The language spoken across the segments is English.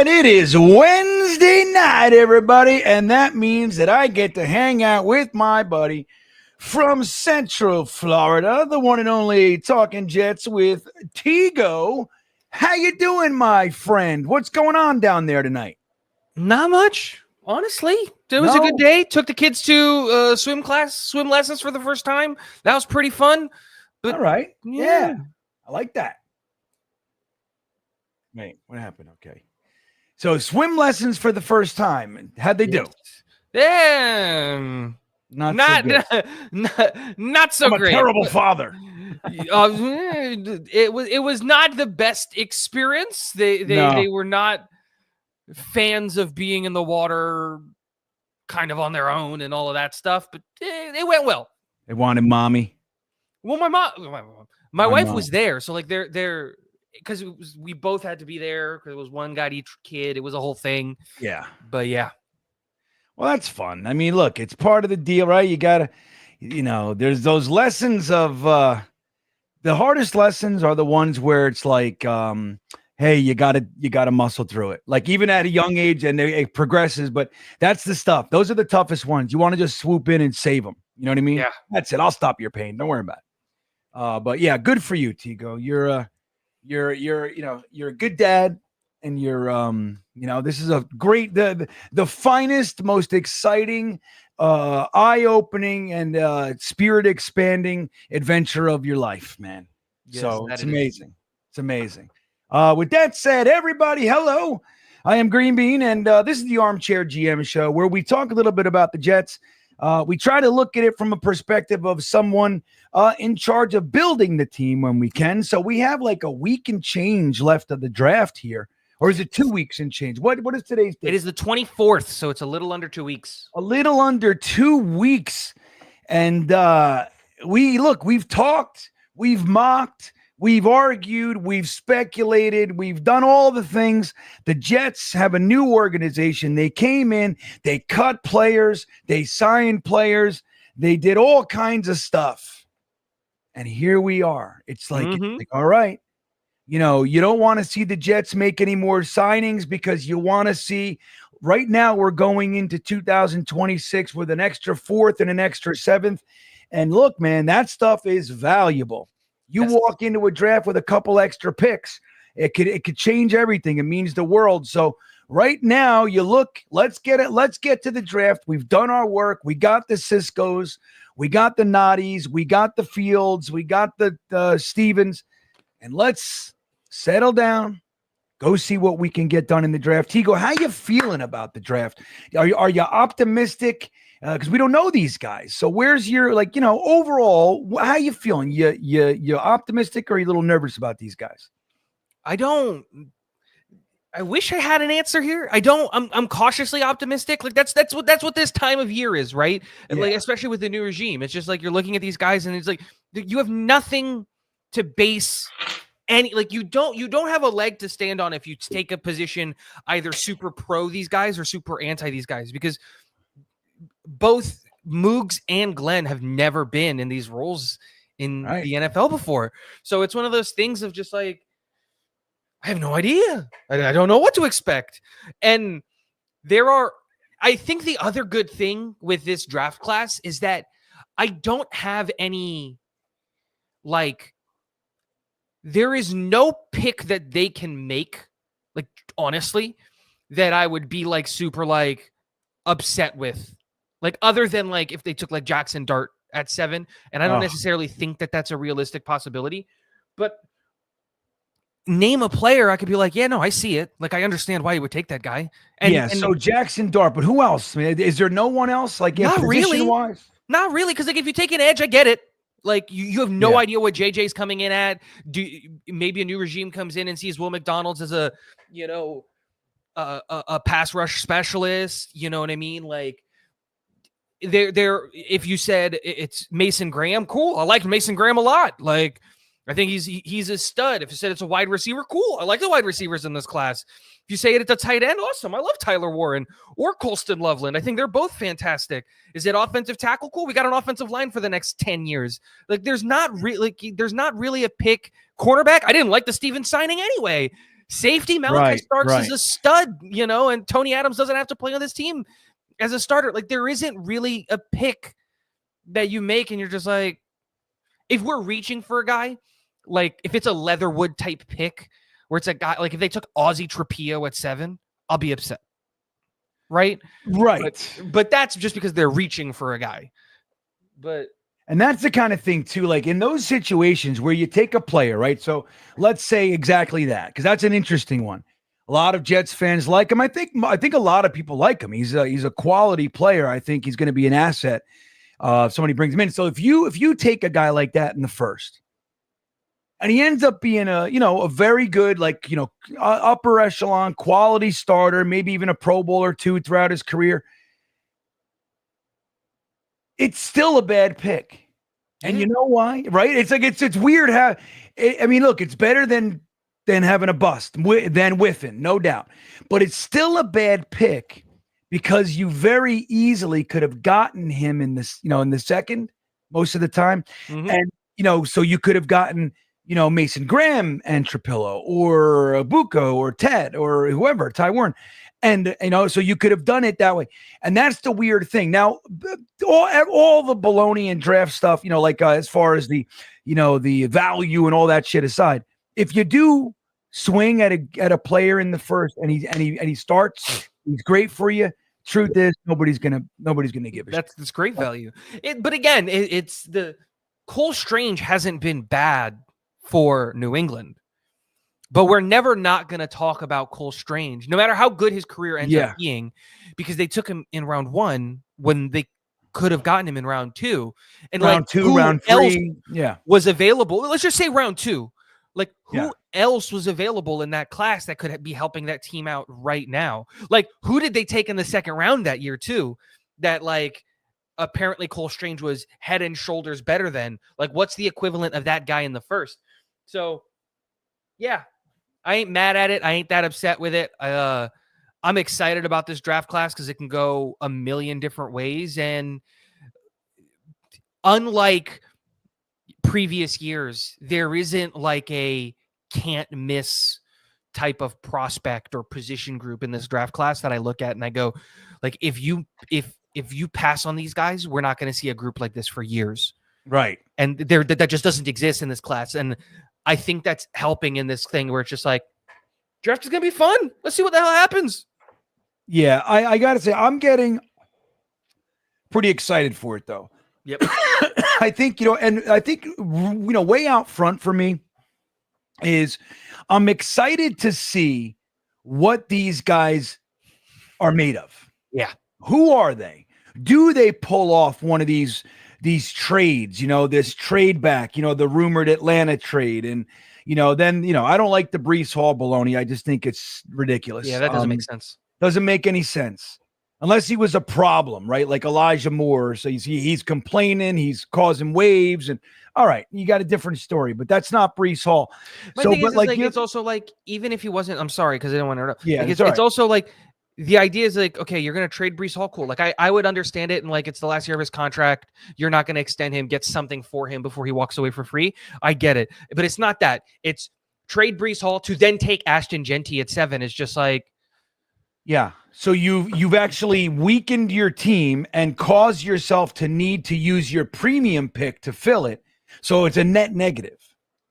right, it is Wednesday night, everybody, and that means that I get to hang out with my buddy from Central Florida, the one and only Talking Jets with Tigo. How you doing, my friend? What's going on down there tonight? Not much, honestly. It was a good day. Took the kids to swim lessons for the first time. That was pretty fun. But, all right. Yeah, I like that. Wait, what happened? Okay. So swim lessons for the first time. How'd they do? Yeah. Not so I'm great. A terrible father. It was not the best experience. They were not fans of being in the water kind of on their own and all of that stuff, but they went well. They wanted mommy. Well, my wife was there, so like they're because we both had to be there because it was one guy to each kid. It was a whole thing. Yeah. But yeah. Well, that's fun. I mean, look, it's part of the deal, right? You got to, there's those lessons of the hardest lessons are the ones where it's like, hey, you got to muscle through it. Like even at a young age and it progresses, but that's the stuff. Those are the toughest ones. You want to just swoop in and save them. You know what I mean? Yeah. That's it. I'll stop your pain. Don't worry about it. But yeah, good for you, Tigo. You're a good dad, and you're this is a great the finest, most exciting, eye-opening and spirit expanding adventure of your life, man. Yes, so it's amazing. It's amazing. With that said, everybody, hello. I am Green Bean, and this is the ArmChair GM show where we talk a little bit about the Jets. We try to look at it from a perspective of someone in charge of building the team when we can. So we have like a week and change left of the draft here. Or is it 2 weeks and change? What is today's date? It is the 24th, so it's a little under 2 weeks. A little under 2 weeks. And we've talked, we've mocked, we've argued, we've speculated, we've done all the things. The Jets have a new organization. They came in, they cut players, they signed players, they did all kinds of stuff. And here we are. It's like, all right, you don't want to see the Jets make any more signings because you want to see right now we're going into 2026 with an extra fourth and an extra seventh. And look, man, that stuff is valuable. You walk into a draft with a couple extra picks, it could change everything. It means the world. So right now you look, let's get to the draft. We've done our work. We got the Ciscos, we got the Noddies, we got the Fields, we got the Stevens, and let's settle down, go see what we can get done in the draft. Tigo, how you feeling about the draft? Are you optimistic? Because we don't know these guys. So where's your overall? How you feeling? You optimistic or are you a little nervous about these guys? I wish I had an answer here. I'm cautiously optimistic. Like that's what this time of year is, right? And like especially with the new regime, it's just like you're looking at these guys and it's like you have nothing to base any, like you don't have a leg to stand on if you take a position either super pro these guys or super anti these guys, because both Moogs and Glenn have never been in these roles in the NFL before. So it's one of those things of just like, I have no idea. I don't know what to expect. And I think the other good thing with this draft class is that I don't have any, there is no pick that they can make, like, honestly, that I would be super upset with. Like, other than if they took Jackson Dart at 7, and I don't necessarily think that that's a realistic possibility, but name a player I could be like, yeah, no, I see it. Like, I understand why you would take that guy. So Jackson Dart, but who else? I mean, is there no one else? Not really. Not really, because if you take an edge, I get it. Like, you have no idea what JJ's coming in at. Maybe a new regime comes in and sees Will McDonald's as a pass rush specialist. You know what I mean? Like, if you said it's Mason Graham, cool. I like Mason Graham a lot. Like, I think he's a stud. If you said it's a wide receiver, cool. I like the wide receivers in this class. If you say it at the tight end, awesome. I love Tyler Warren or Colston Loveland. I think they're both fantastic. Is it offensive tackle? Cool. We got an offensive line for the next 10 years. Like, there's not really a pick. Cornerback, I didn't like the Stevens signing anyway. Safety Malachi Starks is a stud, and Tony Adams doesn't have to play on this team as a starter. Like, there isn't really a pick that you make and you're just like, if we're reaching for a guy, like if it's a Leatherwood type pick where it's a guy, like if they took Ozzie Trapillo at 7, I'll be upset. Right. But that's just because they're reaching for a guy. And that's the kind of thing too, like in those situations where you take a player, right? So let's say exactly that, because that's an interesting one. A lot of Jets fans like him. I think a lot of people like him. He's a quality player. I think he's going to be an asset. If somebody brings him in. So if you take a guy like that in the first, and he ends up being a very good, upper echelon quality starter, maybe even a Pro Bowl or 2 throughout his career, it's still a bad pick. And you know why, right? It's like, it's weird how, look, it's better than having a bust, than whiffing, no doubt. But it's still a bad pick because you very easily could have gotten him in this, in the second most of the time. Mm-hmm. And, so you could have gotten, Mason Graham and Trapillo or Bucco or Ted or whoever, Ty Warren. And, so you could have done it that way. And that's the weird thing. Now, all the baloney and draft stuff, as far as the, the value and all that shit aside, if you do swing at a player in the first and he starts, he's great for you. Truth is, nobody's gonna give a shit. That's great value. But again, it's the Cole Strange hasn't been bad for New England. But we're never not going to talk about Cole Strange, no matter how good his career ends up being, because they took him in round 1 when they could have gotten him in round 2. And round 2, round 3, was available. Let's just say round 2. Like, who else was available in that class that could be helping that team out right now? Like, who did they take in the second round that year too? That apparently Cole Strange was head and shoulders better than. Like, what's the equivalent of that guy in the first? So, yeah. I ain't mad at it. I ain't that upset with it. I'm excited about this draft class because it can go a million different ways. And unlike previous years, there isn't like a can't miss type of prospect or position group in this draft class that I look at and I go, like, if you pass on these guys, we're not going to see a group like this for years. Right. And that just doesn't exist in this class. And I think that's helping in this thing where it's just like, draft is going to be fun. Let's see what the hell happens. Yeah, I got to say, I'm getting pretty excited for it, though. Yep. I think, and I think, way out front for me is I'm excited to see what these guys are made of. Yeah. Who are they? Do they pull off one of these trades, this trade back, the rumored Atlanta trade. And, then, I don't like the Breece Hall baloney. I just think it's ridiculous. Yeah, that doesn't make sense. Doesn't make any sense unless he was a problem, right? Like Elijah Moore. So he's complaining, he's causing waves, and all right, you got a different story, but that's not Breece Hall. It's also like, even if he wasn't, I'm sorry, because I don't want to interrupt. Yeah, it's also like, the idea is like, okay, you're going to trade Breece Hall. Cool. Like I would understand it. And like, it's the last year of his contract. You're not going to extend him, get something for him before he walks away for free. I get it. But it's not that. It's trade Breece Hall to then take Ashton Genty at 7. It's just like, yeah. So you've actually weakened your team and caused yourself to need to use your premium pick to fill it. So it's a net negative.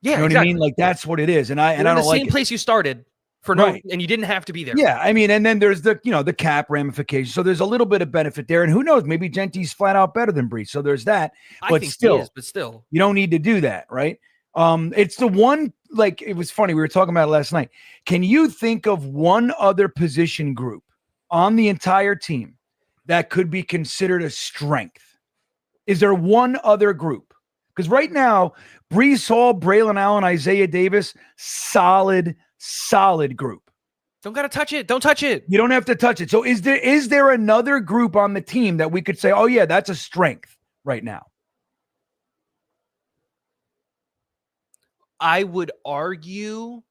Yeah. You know what I mean? Like that's what it is. And I don't like the same place you started. And you didn't have to be there. Yeah, and then there's the cap ramification. So there's a little bit of benefit there, and who knows? Maybe Genty's flat out better than Breece. So there's that. I think he is, but still, you don't need to do that, right? It's the one. Like it was funny. We were talking about it last night. Can you think of one other position group on the entire team that could be considered a strength? Is there one other group? Because right now, Breece Hall, Braylon Allen, Isaiah Davis, solid group. Don't gotta touch it. Don't touch it. You don't have to touch it. So is there another group on the team that we could say, oh yeah, that's a strength right now? I would argue,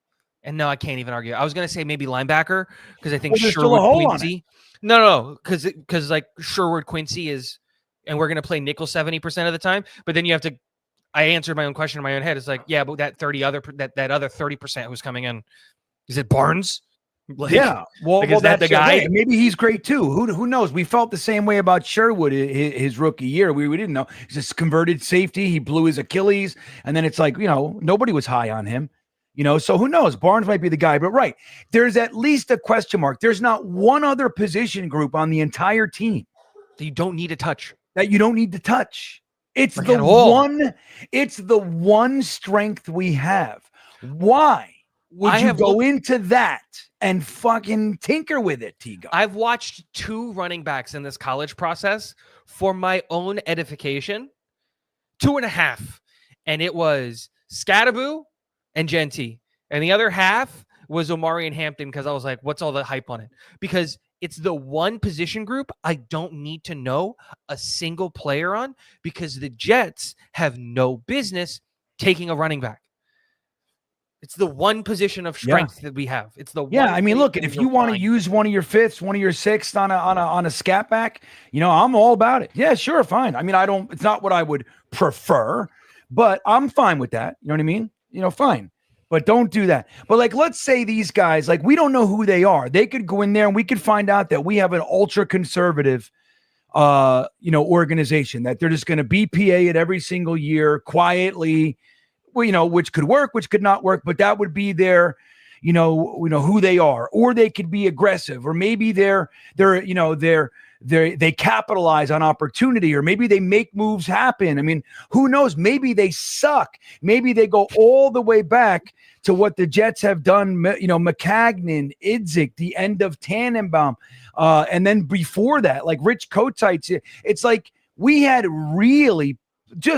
and no, I can't even argue. I was gonna say maybe linebacker because I think Sherwood Quincy. No, because like Sherwood Quincy is, and we're gonna play nickel 70% of the time. But then you have to. I answered my own question in my own head. It's like, yeah, but that other 30% who's coming in, Is it Barnes? Like, yeah. Well, is that the guy? Hey, maybe he's great too. Who knows? We felt the same way about Sherwood his rookie year. We didn't know. He's just converted safety. He blew his Achilles. And then it's like, nobody was high on him. So who knows? Barnes might be the guy. But right, there's at least a question mark. There's not one other position group on the entire team that you don't need to touch. It's like it's the one strength we have. Why would you go into that and fucking tinker with it, Tigo? I've watched 2 running backs in this college process for my own edification. 2.5. And it was Scadaboo and Genty. And the other half was Omari and Hampton, because I was like, what's all the hype on it? Because it's the one position group I don't need to know a single player on, because the Jets have no business taking a running back. It's the one position of strength that we have. It's the one. I mean, look, if you want to use one of your fifths, one of your sixths on a scat back, I'm all about it. Yeah, sure, fine. I mean, it's not what I would prefer, but I'm fine with that. You know what I mean? Fine. But don't do that. But like, let's say these guys, like, we don't know who they are. They could go in there and we could find out that we have an ultra conservative, organization, that they're just going to BPA it every single year quietly, which could work, which could not work, but that would be their, who they are. Or they could be aggressive, or maybe they capitalize on opportunity, or maybe they make moves happen. I mean, who knows? Maybe they suck. Maybe they go all the way back to what the Jets have done, McCagnon, Idzik, the end of Tannenbaum. And then before that, like Rich Kotite, it's like we had really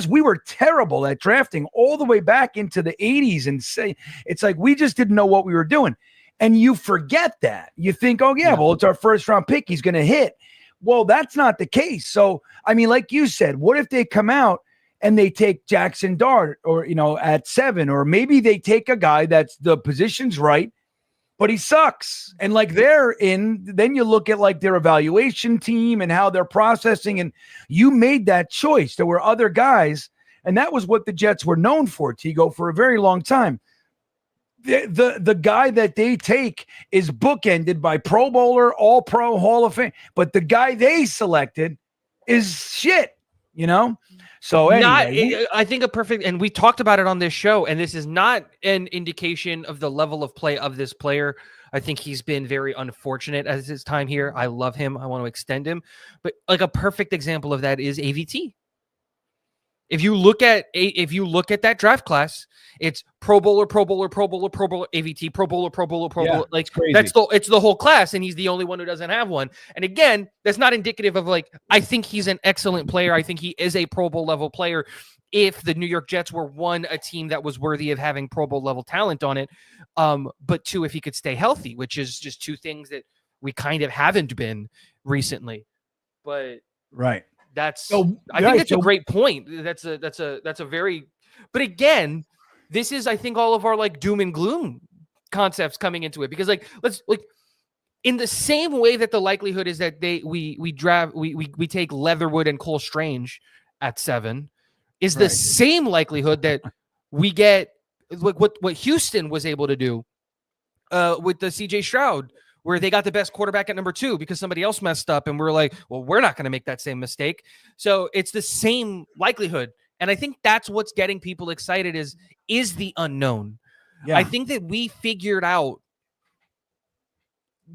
we were terrible at drafting all the way back into the 80s. And it's like we just didn't know what we were doing. And you forget that. You think, oh, yeah, well, it's our first round pick. He's going to hit. Well, that's not the case. So, I mean, like you said, what if they come out and they take Jackson Dart or, at 7, or maybe they take a guy that's the position's right, but he sucks. And like then you look at like their evaluation team and how they're processing, and you made that choice. There were other guys, and that was what the Jets were known for, Tigo, for a very long time. The guy that they take is bookended by Pro Bowler, All Pro, Hall of Fame, but the guy they selected is shit, So anyway, I think a perfect, and we talked about it on this show, and this is not an indication of the level of play of this player. I think he's been very unfortunate as his time here. I love him. I want to extend him, but like a perfect example of that is AVT. If you look at that draft class, it's Pro Bowler, Pro Bowler, Pro Bowler, Pro Bowler, AVT, Pro Bowler, Pro Bowler, Pro Bowler. Like crazy. It's the whole class, and he's the only one who doesn't have one. And again, that's not indicative of like, I think he's an excellent player. I think he is a Pro Bowl level player. If the New York Jets were a team that was worthy of having Pro Bowl level talent on it, but 2, if he could stay healthy, which is just 2 things that we kind of haven't been recently. But right. I think that's a great point. That's a very, but again, this is, I think, all of our like doom and gloom concepts coming into it, because like, let's like, in the same way that the likelihood is that we take Leatherwood and Cole Strange at 7 is the same likelihood that we get like what Houston was able to do with the CJ Stroud, where they got the best quarterback at number 2 because somebody else messed up. And we're like, well, we're not going to make that same mistake. So it's the same likelihood. And I think that's what's getting people excited is the unknown. Yeah. I think that we figured out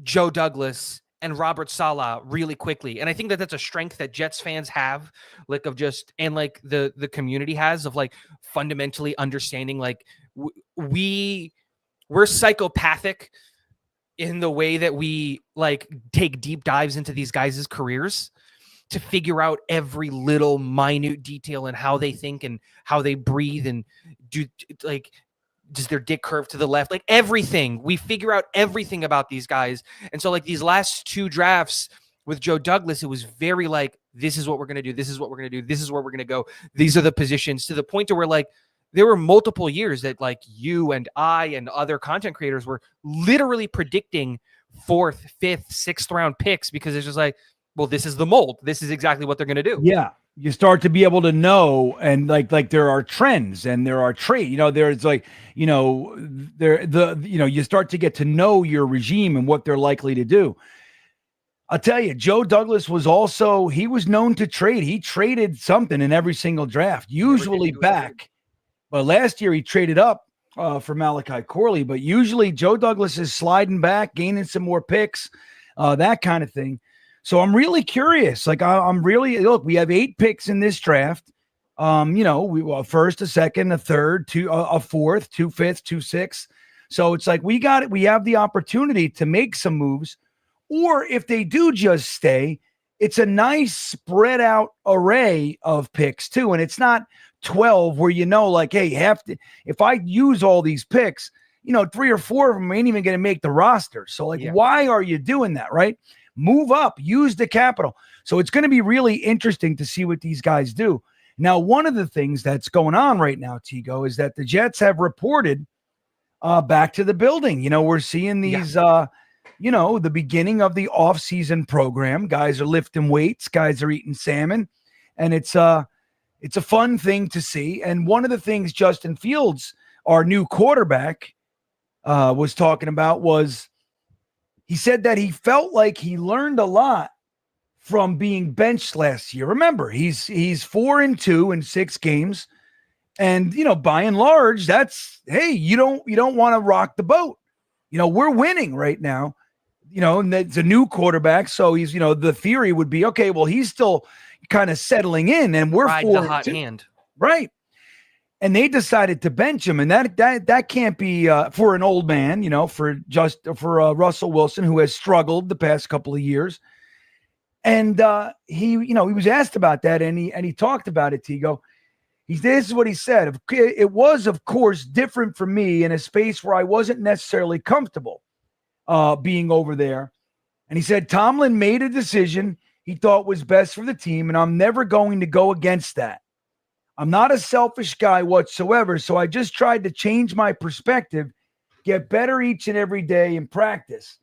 Joe Douglas and Robert Salah really quickly. And I think that that's a strength that Jets fans have, like of just, and like the community has, of like fundamentally understanding, like we're psychopathic in the way that we like take deep dives into these guys' careers to figure out every little minute detail and how they think and how they breathe and do, like, does their dick curve to the left? Like everything. We figure out everything about these guys. And so like these last 2 drafts with Joe Douglas, it was very like, this is what we're going to do. This is what we're going to do. This is where we're going to go. These are the positions, to the point to where like, there were multiple years that like you and I and other content creators were literally predicting 4th, 5th, 6th round picks, because it's just like, well, this is the mold. This is exactly what they're going to do. Yeah. you start to be able to know, and like there are trends and there are traits, there's like, you start to get to know your regime and what they're likely to do. I'll tell you, Joe Douglas he was known to trade. He traded something in every single draft, usually back. But last year he traded up for Malachi Corley, but usually Joe Douglas is sliding back, gaining some more picks, that kind of thing. So I'm really curious. Like I'm really, look, we have 8 picks in this draft. We first, a second, a third, a fourth, 2 fifths, 2 sixths. So it's like we have the opportunity to make some moves, or if they do just stay, it's a nice spread out array of picks too. And it's not 12 where, like, hey, if I use all these picks, 3 or 4 of them ain't even going to make the roster. So like, why are you doing that? Right? Move up, use the capital. So it's going to be really interesting to see what these guys do. Now, one of the things that's going on right now, Tigo, is that the Jets have reported back to the building. We're seeing these, the beginning of the off-season program. Guys are lifting weights, guys are eating salmon, and it's a fun thing to see. And one of the things Justin Fields, our new quarterback, was talking about was, he said that he felt like he learned a lot from being benched last year. Remember, he's 4-2 in 6 games. And, by and large, that's, hey, you don't want to rock the boat. We're winning right now, and it's a new quarterback. So he's, the theory would be, okay, well, he's still kind of settling in, and we're 4-2. The hot hand. Right. And they decided to bench him, and that can't be for an old man, for Russell Wilson, who has struggled the past couple of years. And he was asked about that, and he talked about it. Tigo, this is what he said: "It was, of course, different for me in a space where I wasn't necessarily comfortable being over there." And he said Tomlin made a decision he thought was best for the team, and I'm never going to go against that. I'm not a selfish guy whatsoever, so I just tried to change my perspective, get better each and every day in practice.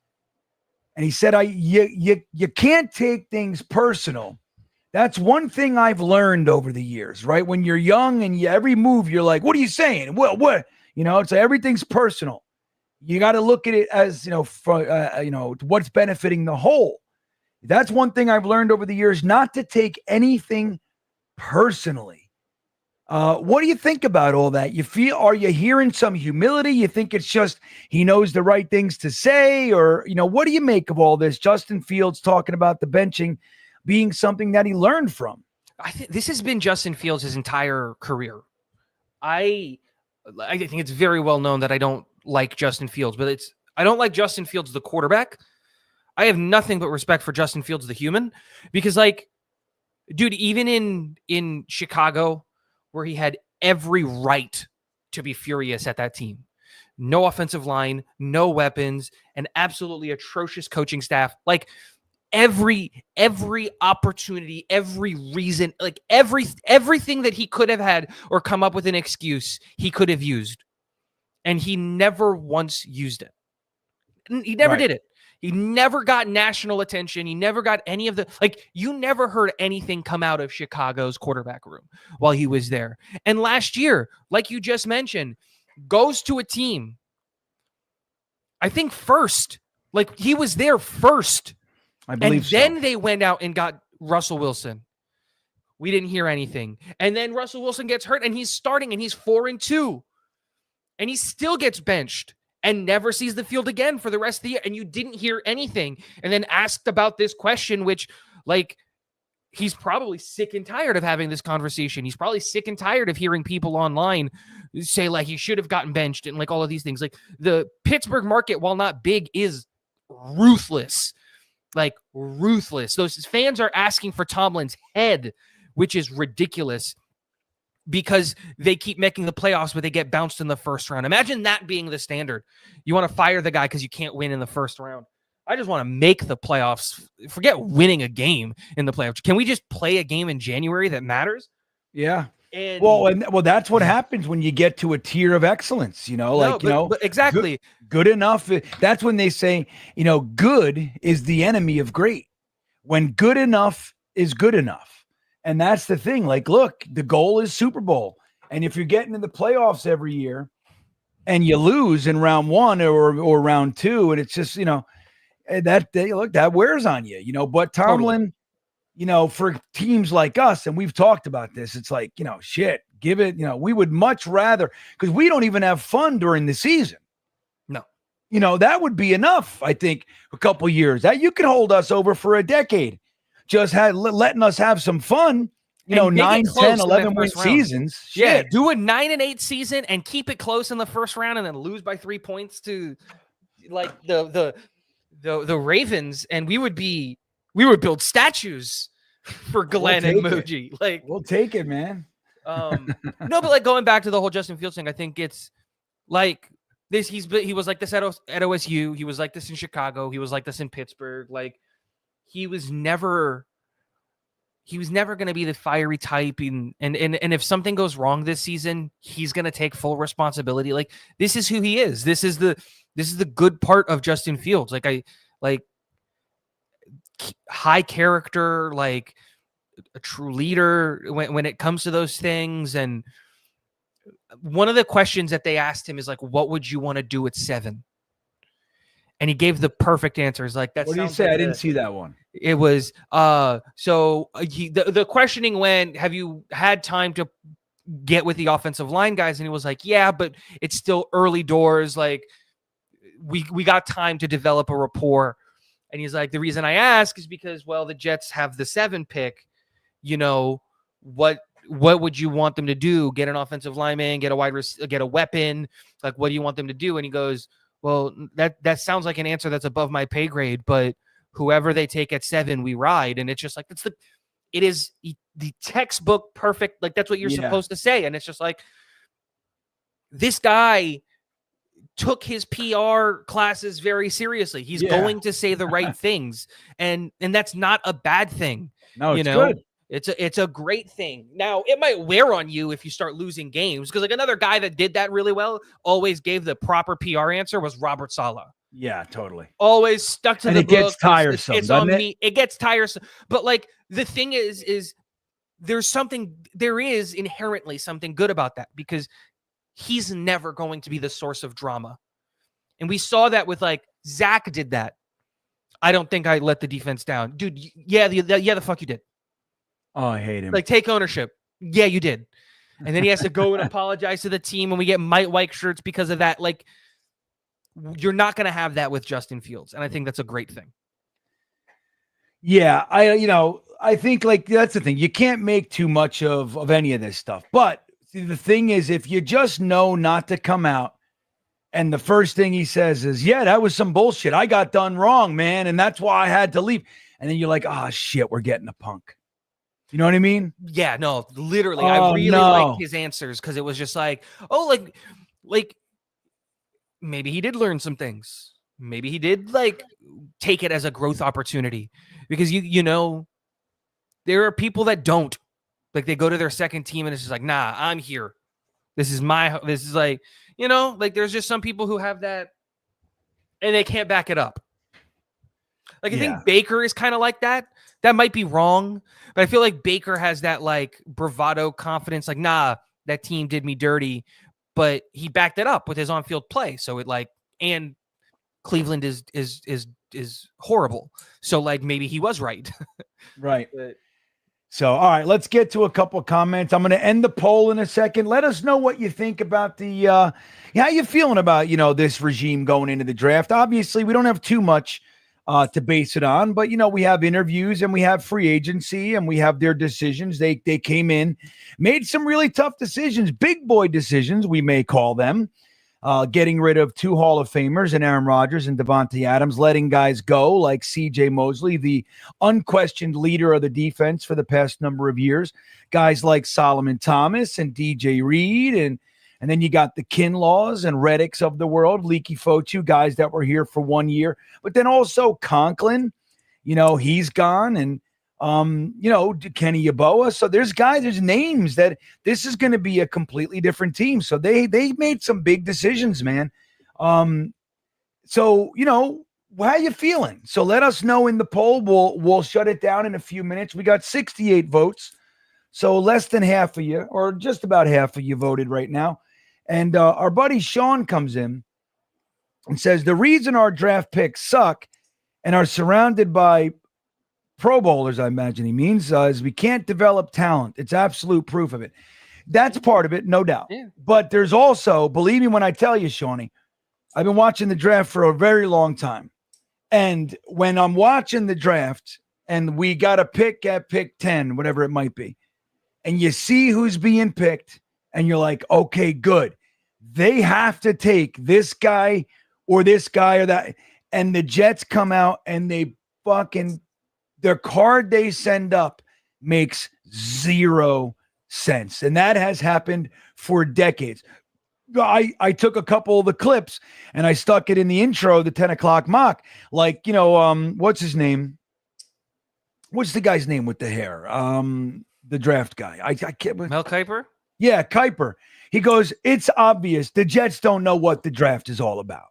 And he said, you can't take things personal. That's one thing I've learned over the years, right? When you're young and every move, you're like, what are you saying? What? It's like everything's personal. You got to look at it as, what's benefiting the whole. That's one thing I've learned over the years, not to take anything personally. What do you think about all that? Are you hearing some humility? You think it's just he knows the right things to say, or, what do you make of all this? Justin Fields talking about the benching being something that he learned from. I think this has been Justin Fields his entire career. I think it's very well known that I don't like Justin Fields, but I don't like Justin Fields, the quarterback. I have nothing but respect for Justin Fields, the human, because dude, even in Chicago, where he had every right to be furious at that team. No offensive line, no weapons, an absolutely atrocious coaching staff. Every opportunity, every reason, everything that he could have had or come up with an excuse, he could have used. And he never once used it. He never did it. He never got national attention. He never got any of you never heard anything come out of Chicago's quarterback room while he was there. And last year, like you just mentioned, goes to a team, I think first, he was there first. I believe and then they went out and got Russell Wilson. We didn't hear anything. And then Russell Wilson gets hurt and he's starting and he's 4-2. And he still gets benched and never sees the field again for the rest of the year. And you didn't hear anything. And then asked about this question, which, he's probably sick and tired of having this conversation. He's probably sick and tired of hearing people online say, he should have gotten benched and, all of these things. The Pittsburgh market, while not big, is ruthless. Ruthless. Those fans are asking for Tomlin's head, which is ridiculous. Because they keep making the playoffs, but they get bounced in the first round. Imagine that being the standard. You want to fire the guy because you can't win in the first round. I just want to make the playoffs. Forget winning a game in the playoffs. Can we just play a game in January that matters? Yeah. Well, that's what happens when you get to a tier of excellence, but exactly. Good enough. That's when they say, good is the enemy of great. When good enough is good enough. And that's the thing. Like, look, the goal is Super Bowl. And if you're getting in the playoffs every year and you lose in round one or round two, and it's just, that wears on you, but Tomlin, Totally. For teams like us, and we've talked about this, it's like, shit, give it, we would much rather, because we don't even have fun during the season. No. That would be enough, I think, a couple years. That you could hold us over for a decade. Just letting us have some fun, 9, 10, 11 win seasons. Shit. Yeah, do a 9-8 season and keep it close in the first round and then lose by 3 points to like the Ravens, and we would build statues for Glenn and Muji. Like, we'll take it, man. No, but like going back to the whole Justin Fields thing, I think it's like this. He was like this at OSU. He was like this in Chicago. He was like this in Pittsburgh. Like, he was never going to be the fiery type. And if something goes wrong this season, he's going to take full responsibility. Like, this is who he is. This is the good part of Justin Fields. Like high character, like a true leader when it comes to those things. And one of the questions that they asked him is like, what would you want to do at 7? And he gave the perfect answers. Like, that's what did he say? I didn't see that one. It was the questioning went, have you had time to get with the offensive line guys? And he was like, yeah, but it's still early doors. Like, we got time to develop a rapport. And he's like, the reason I ask is because, well, the Jets have the 7 pick. What would you want them to do? Get an offensive lineman, get a weapon. Like, what do you want them to do? And he goes, well, that sounds like an answer that's above my pay grade, but whoever they take at 7, we ride. And it's just like, it is the textbook perfect. Like, that's what you're supposed to say. And it's just like, this guy took his PR classes very seriously. He's going to say the right things. And that's not a bad thing. No, it's good. It's a great thing. Now, it might wear on you if you start losing games, because like another guy that did that really well, always gave the proper PR answer, was Robert Salah. Yeah, totally. Always stuck to the book. It gets tiresome. It's on me. It gets tiresome. But like, the thing is there is inherently something good about that, because he's never going to be the source of drama. And we saw that with like Zach did that. I don't think I let the defense down. Dude, the fuck you did. Oh, I hate him. Like, take ownership. Yeah, you did. And then he has to go and apologize to the team, and we get Mike White shirts because of that. Like, you're not going to have that with Justin Fields. And I think that's a great thing. Yeah, I think like that's the thing. You can't make too much of any of this stuff. But the thing is, if you just know not to come out, and the first thing he says is, yeah, that was some bullshit. I got done wrong, man. And that's why I had to leave. And then you're like, oh, shit, we're getting a punk. You know what I mean? Yeah, no, literally. I really liked his answers, because it was just like, oh, like maybe he did learn some things. Maybe he did like take it as a growth opportunity, because there are people that don't. Like, they go to their second team and it's just like, nah, I'm here. This is like, like there's just some people who have that and they can't back it up. Like, I think Baker is kind of like that. That might be wrong, but I feel like Baker has that like bravado confidence. Like, nah, that team did me dirty, but he backed it up with his on-field play. So it like, and Cleveland is horrible. So like, maybe he was right. Right. So, all right, let's get to a couple of comments. I'm going to end the poll in a second. Let us know what you think about how you feeling about, this regime going into the draft. Obviously, we don't have too much to base it on, but we have interviews and we have free agency and we have their decisions. They came in, made some really tough decisions, big boy decisions, we may call them, getting rid of 2 Hall of Famers and Aaron Rodgers and Devontae Adams, letting guys go like CJ Mosley, the unquestioned leader of the defense for the past number of years, guys like Solomon Thomas and DJ Reed, and then you got the Kinlaws and Reddicks of the world, Leaky Fotu, guys that were here for 1 year. But then also Conklin, he's gone. And, Kenny Yeboah. So there's names that this is going to be a completely different team. So they made some big decisions, man. So, how you feeling? So let us know in the poll. We'll shut it down in a few minutes. We got 68 votes. So less than half of you, or just about half of you, voted right now. And our buddy Sean comes in and says the reason our draft picks suck and are surrounded by Pro Bowlers, I imagine he means, is we can't develop talent. It's absolute proof of it. That's part of it, no doubt. Yeah. But there's also, believe me when I tell you, Shawnee, I've been watching the draft for a very long time. And when I'm watching the draft and we got a pick at pick 10, whatever it might be, and you see who's being picked and you're like, okay, good. They have to take this guy or that. And the Jets come out and they fucking, their card they send up makes zero sense. And that has happened for decades. I took a couple of the clips and I stuck it in the intro, the 10 o'clock mock. Like, what's his name? What's the guy's name with the hair? The draft guy. I can't. Mel Kiper? Yeah, Kiper. He goes, it's obvious the Jets don't know what the draft is all about.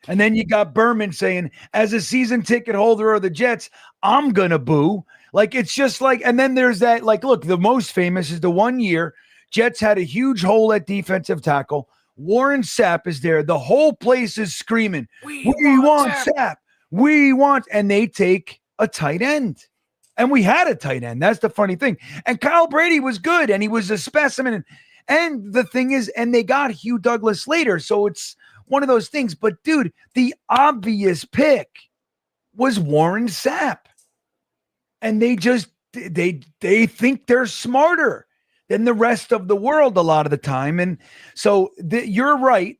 And then you got Berman saying, as a season ticket holder of the Jets, I'm going to boo. Like, it's just like, and then there's that, like, look, the most famous is the 1 year Jets had a huge hole at defensive tackle. Warren Sapp is there. The whole place is screaming, we want Sapp. We want, and they take a tight end. And we had a tight end. That's the funny thing. And Kyle Brady was good, and he was a specimen. And the thing is, and they got Hugh Douglas later, so it's one of those things. But, dude, the obvious pick was Warren Sapp. And they just, they think they're smarter than the rest of the world a lot of the time. And so you're right.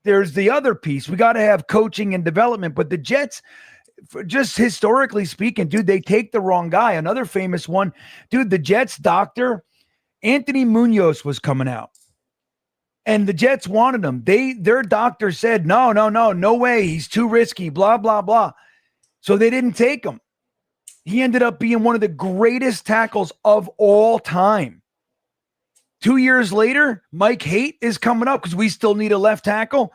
There's the other piece. We got to have coaching and development. But the Jets, just historically speaking, dude, they take the wrong guy. Another famous one, dude, the Jets doctor, Anthony Munoz, was coming out. And the Jets wanted him. Their doctor said, no way. He's too risky, blah, blah, blah. So they didn't take him. He ended up being one of the greatest tackles of all time. 2 years later, Mike Haight is coming up because we still need a left tackle.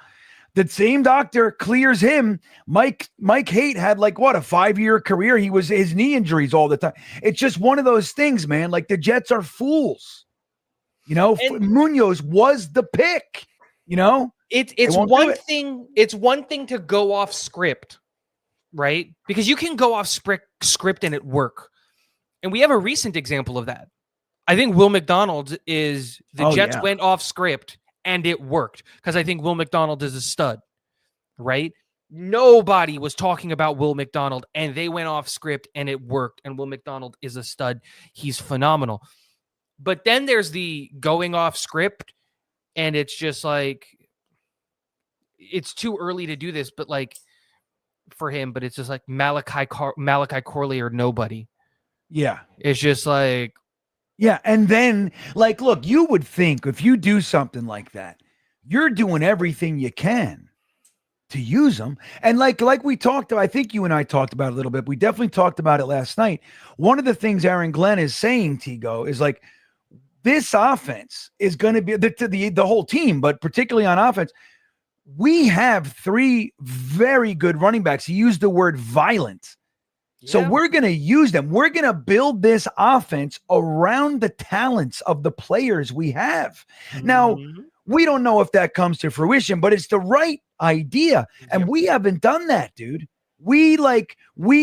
The same doctor clears him. Mike Haight had like what, a 5-year career. He was his knee injuries all the time. It's just one of those things, man. Like the Jets are fools. Munoz was the pick. It's one thing. It's one thing to go off script, right? Because you can go off script and it work. And we have a recent example of that. I think Will McDonald is the Jets went off script and it worked because I think Will McDonald is a stud, right? Nobody was talking about Will McDonald and they went off script and it worked. And Will McDonald is a stud. He's phenomenal. But then there's the going off script and it's just like, it's too early to do this, but like for him, but it's just like Malachi Corley or nobody. Yeah. It's just like, yeah, and then, like, look, you would think if you do something like that, you're doing everything you can to use them. And like we talked about, I think you and I talked about it a little bit. We definitely talked about it last night. One of the things Aaron Glenn is saying, Tigo, is like, this offense is going to be the whole team, but particularly on offense, we have 3 very good running backs. He used the word violent. So we're going to use them. We're going to build this offense around the talents of the players we have. Mm-hmm. Now, we don't know if that comes to fruition, but it's the right idea. And we haven't done that, dude. We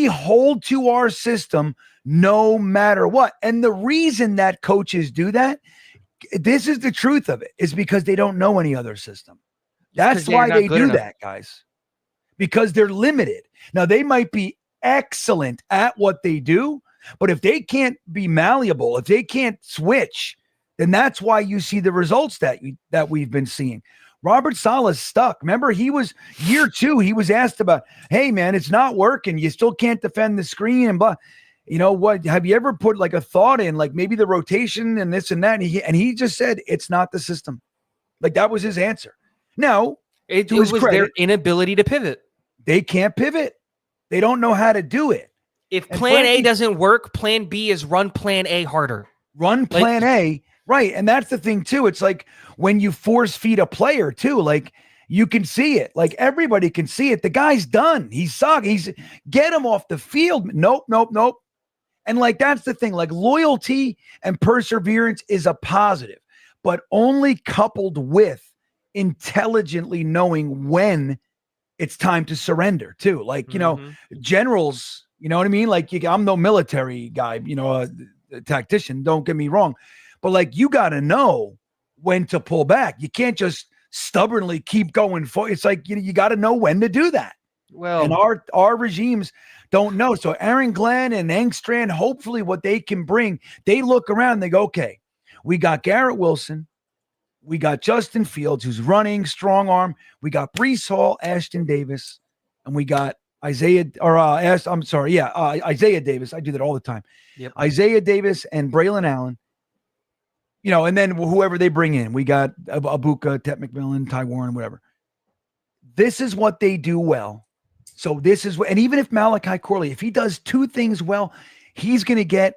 hold to our system no matter what. And the reason that coaches do that, this is the truth of it, is because they don't know any other system. That's why they do that, guys. Because they're limited. Now, they might be excellent at what they do, but if they can't be malleable, if they can't switch, then that's why you see the results that we've been seeing. Robert Saleh's stuck. Remember, he was year 2. He was asked about, hey man, it's not working. You still can't defend the screen and blah. You know what? Have you ever put like a thought in, like maybe the rotation and this and that? And he just said it's not the system. Like that was his answer. Now, it was their inability to pivot. They can't pivot. They don't know how to do it. If plan A doesn't work, plan B is run plan A harder. Run plan A. Right. And that's the thing too. It's like when you force feed a player too, like you can see it. Like everybody can see it. The guy's done. He sucks. Get him off the field. Nope. And like, that's the thing, like loyalty and perseverance is a positive, but only coupled with intelligently knowing when it's time to surrender too. Like, generals, you know what I mean? Like, I'm no military guy, a tactician, don't get me wrong, but like, you got to know when to pull back. You can't just stubbornly keep going forward. It's like, you got to know when to do that. Well, and our regimes don't know. So Aaron Glenn and Engstrand, hopefully what they can bring, they look around and they go, okay, we got Garrett Wilson, we got Justin Fields, who's running, strong arm, we got Breece Hall, Ashton Davis, and we got Isaiah Davis. I do that all the time. Yep. Isaiah Davis and Braylon Allen. And then whoever they bring in, we got Abuka, Tet McMillan, Ty Warren, whatever. This is what they do well. So this is what, and even if Malachi Corley, if he does two things well, he's going to get,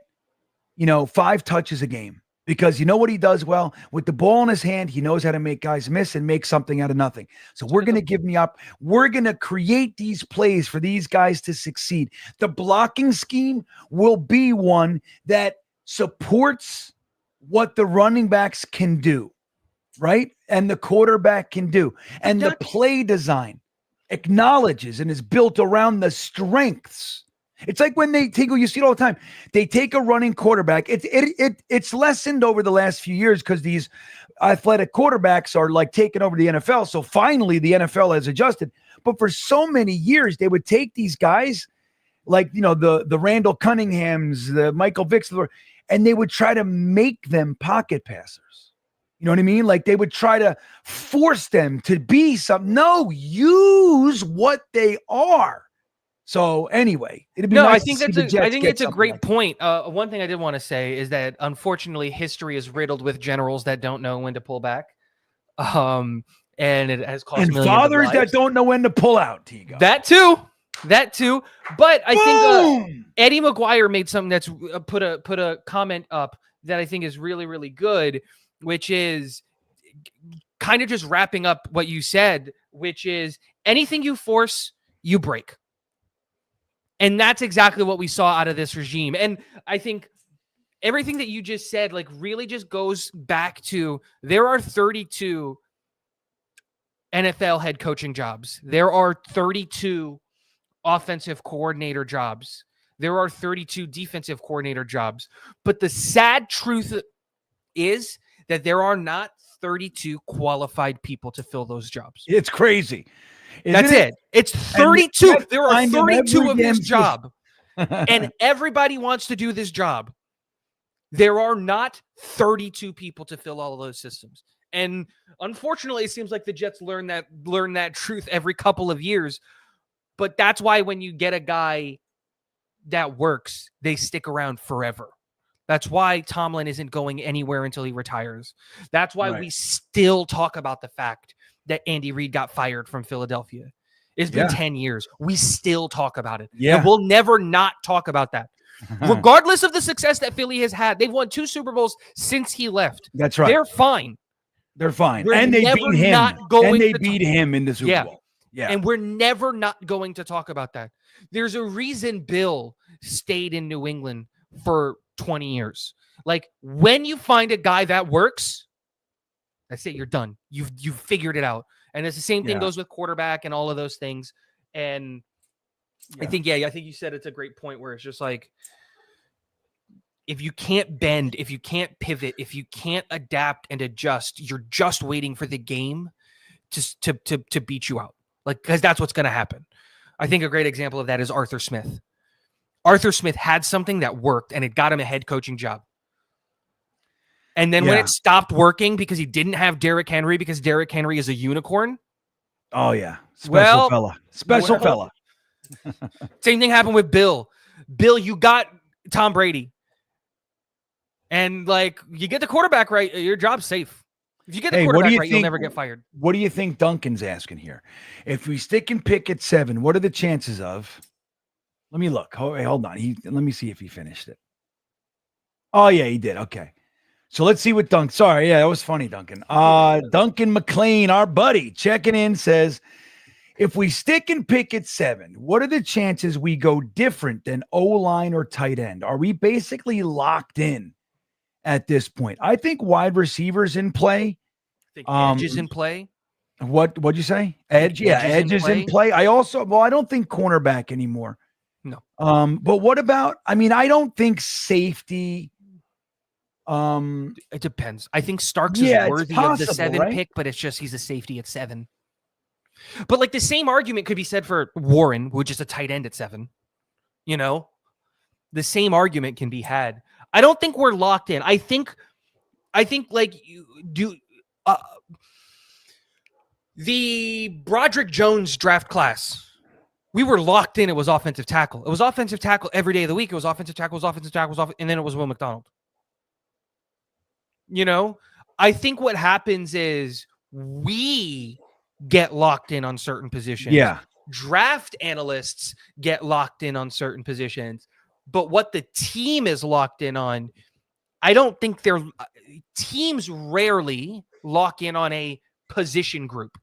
5 touches a game, because you know what he does well with the ball in his hand. He knows how to make guys miss and make something out of nothing. So we're going to give me up. We're going to create these plays for these guys to succeed. The blocking scheme will be one that supports what the running backs can do, right? And the quarterback can do. And the play design acknowledges and is built around the strengths. It's like when they take, you see it all the time, they take a running quarterback. It's lessened over the last few years because these athletic quarterbacks are like taking over the NFL. So finally the NFL has adjusted. But for so many years, they would take these guys like, the Randall Cunninghams, the Michael Vicks, and they would try to make them pocket passers. You know what I mean? Like they would try to force them to be something. No, use what they are. So anyway, it'd be nice. I think it's a great point. One thing I did want to say is that unfortunately history is riddled with generals that don't know when to pull back. And it has cost millions fathers of lives. that don't know when to pull out, Tigo. That too. But I think Eddie McGuire made something that's put a comment up that I think is really, really good, which is kind of just wrapping up what you said, which is anything you force, you break. And that's exactly what we saw out of this regime. And I think everything that you just said, like, really just goes back to there are 32 NFL head coaching jobs. There are 32 offensive coordinator jobs. There are 32 defensive coordinator jobs. But the sad truth is that there are not 32 qualified people to fill those jobs. It's crazy. That's it. It's 32. There are 32 of this job. And everybody wants to do this job. There are not 32 people to fill all of those systems. And unfortunately, it seems like the Jets learn that truth every couple of years. But that's why when you get a guy that works, they stick around forever. That's why Tomlin isn't going anywhere until he retires. That's why we still talk about the fact that Andy Reid got fired from Philadelphia. It's been 10 years. We still talk about it. Yeah. And we'll never not talk about that. Regardless of the success that Philly has had, they've won 2 Super Bowls since he left. That's right. They're fine. They're fine. We're and they never beat him. not going And they to beat him in the Super Bowl. Yeah. And we're never not going to talk about that. There's a reason Bill stayed in New England for 20 years. Like, when you find a guy that works, that's it. You're done. You've figured it out. And it's the same thing goes with quarterback and all of those things. And I think you said it's a great point where it's just like, if you can't bend, if you can't pivot, if you can't adapt and adjust, you're just waiting for the game to beat you out. Like, because that's what's going to happen. I think a great example of that is Arthur Smith. Arthur Smith had something that worked and it got him a head coaching job. And then when it stopped working because he didn't have Derrick Henry, because Derrick Henry is a unicorn. Oh, yeah. Special fella. Same thing happened with Bill. Bill, you got Tom Brady. And, like, you get the quarterback right, your job's safe. If you get the quarterback right, you'll never get fired. What do you think Duncan's asking here? If we stick and pick at 7, what are the chances of... Let me look. Hold on. Let me see if he finished it. Oh, yeah, he did. Okay. So let's see what Duncan. Sorry. Yeah, that was funny, Duncan. Duncan McLean, our buddy, checking in, says, If we stick and pick at 7, what are the chances we go different than O-line or tight end? Are we basically locked in at this point? I think wide receivers in play. I think edge is in play. What'd you say? Edge? Yeah, edge is in play. I don't think cornerback anymore. No. But what about, I don't think safety. It depends. I think Starks is worthy of the 7 pick, but it's just he's a safety at 7. But like the same argument could be said for Warren, which is a tight end at 7. You know, the same argument can be had. I don't think we're locked in. I think like you do. The Broderick Jones draft class, we were locked in. It was offensive tackle. It was offensive tackle every day of the week. It was offensive tackle, and then it was Will McDonald. You know, I think what happens is we get locked in on certain positions. Yeah. Draft analysts get locked in on certain positions. But what the team is locked in on, I don't think teams rarely lock in on a position group,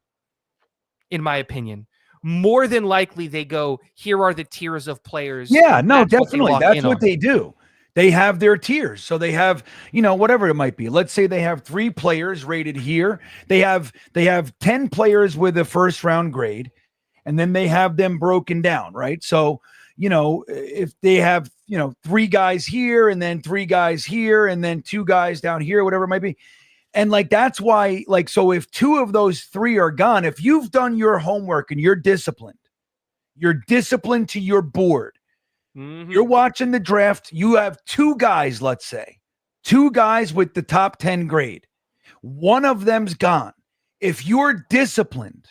in my opinion. More than likely, they go, here are the tiers of players. Yeah, no, definitely. That's what they do. They have their tiers. So they have, whatever it might be. Let's say they have 3 players rated here. They have 10 players with a first round grade, and then they have them broken down, right? So, if they have, 3 guys here and then 3 guys here and then 2 guys down here, whatever it might be. And like, that's why, like, so if 2 of those 3 are gone, if you've done your homework and you're disciplined to your board, you're watching the draft, you have 2 guys, let's say, 2 guys with the top 10 grade. One of them's gone. If you're disciplined,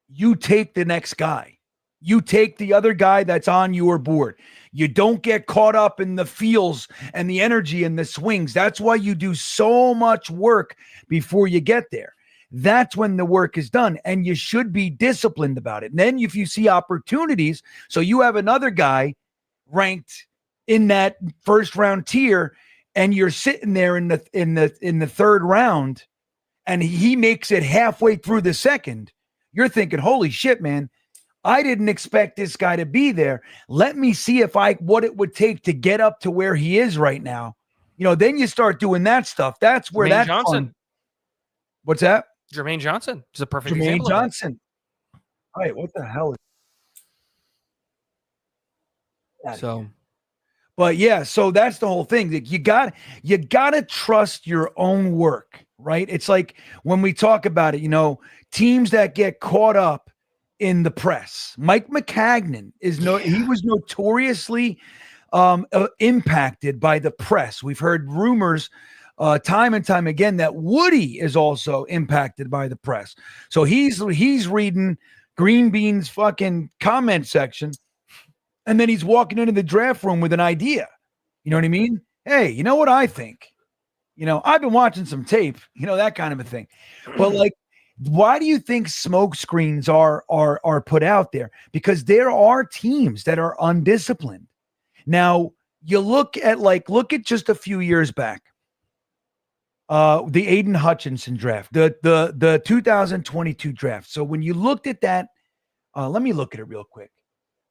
you take the next guy. You take the other guy that's on your board. You don't get caught up in the feels and the energy and the swings. That's why you do so much work before you get there. That's when the work is done, and you should be disciplined about it. And then if you see opportunities, so you have another guy ranked in that first round tier, and you're sitting there in the 3rd round, and he makes it halfway through the 2nd, you're thinking, holy shit, man, I didn't expect this guy to be there. Let me see what it would take to get up to where he is right now. Then you start doing that stuff. That's where Jermaine Johnson. What's that? Jermaine Johnson is a perfect example. Jermaine Johnson. All right, what the hell is that? But yeah, so that's the whole thing. You gotta trust your own work, right? It's like when we talk about it, teams that get caught up in the press. Mike McCagnon he was notoriously impacted by the press. We've heard rumors time and time again that Woody is also impacted by the press. So he's reading Green Bean's fucking comment section, and then he's walking into the draft room with an idea. You know what I mean? Hey, you know what I think? I've been watching some tape, that kind of a thing. But like, why do you think smoke screens are put out there? Because there are teams that are undisciplined. Now, you look at just a few years back, the Aiden Hutchinson draft, the 2022 draft. So when you looked at that, let me look at it real quick.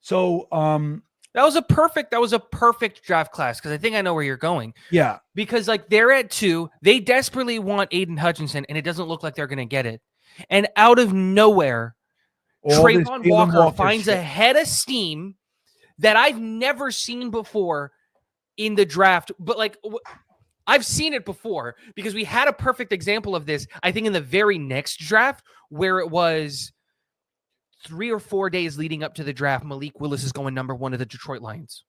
So that was a perfect draft class, because I think I know where you're going. Yeah. Because like they're at 2, they desperately want Aiden Hutchinson, and it doesn't look like they're going to get it. And out of nowhere, Trayvon Walker finds a head of steam that I've never seen before in the draft. But like, I've seen it before because we had a perfect example of this, I think, in the very next draft, where it was 3 or 4 days leading up to the draft. Malik Willis is going number 1 to the Detroit Lions.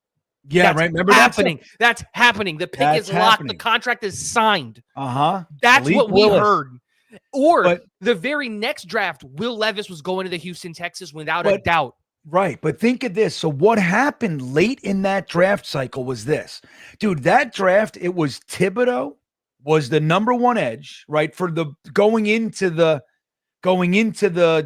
Yeah, right. Remember happening. That's happening. The pick is locked. The contract is signed. That's Malik what Willis. We heard. Or the very next draft, Will Levis was going to the Houston Texans without a doubt. Right. But think of this. So what happened late in that draft cycle was this. Dude, that draft, it was Thibodeau was the number 1 edge, right, for the going into the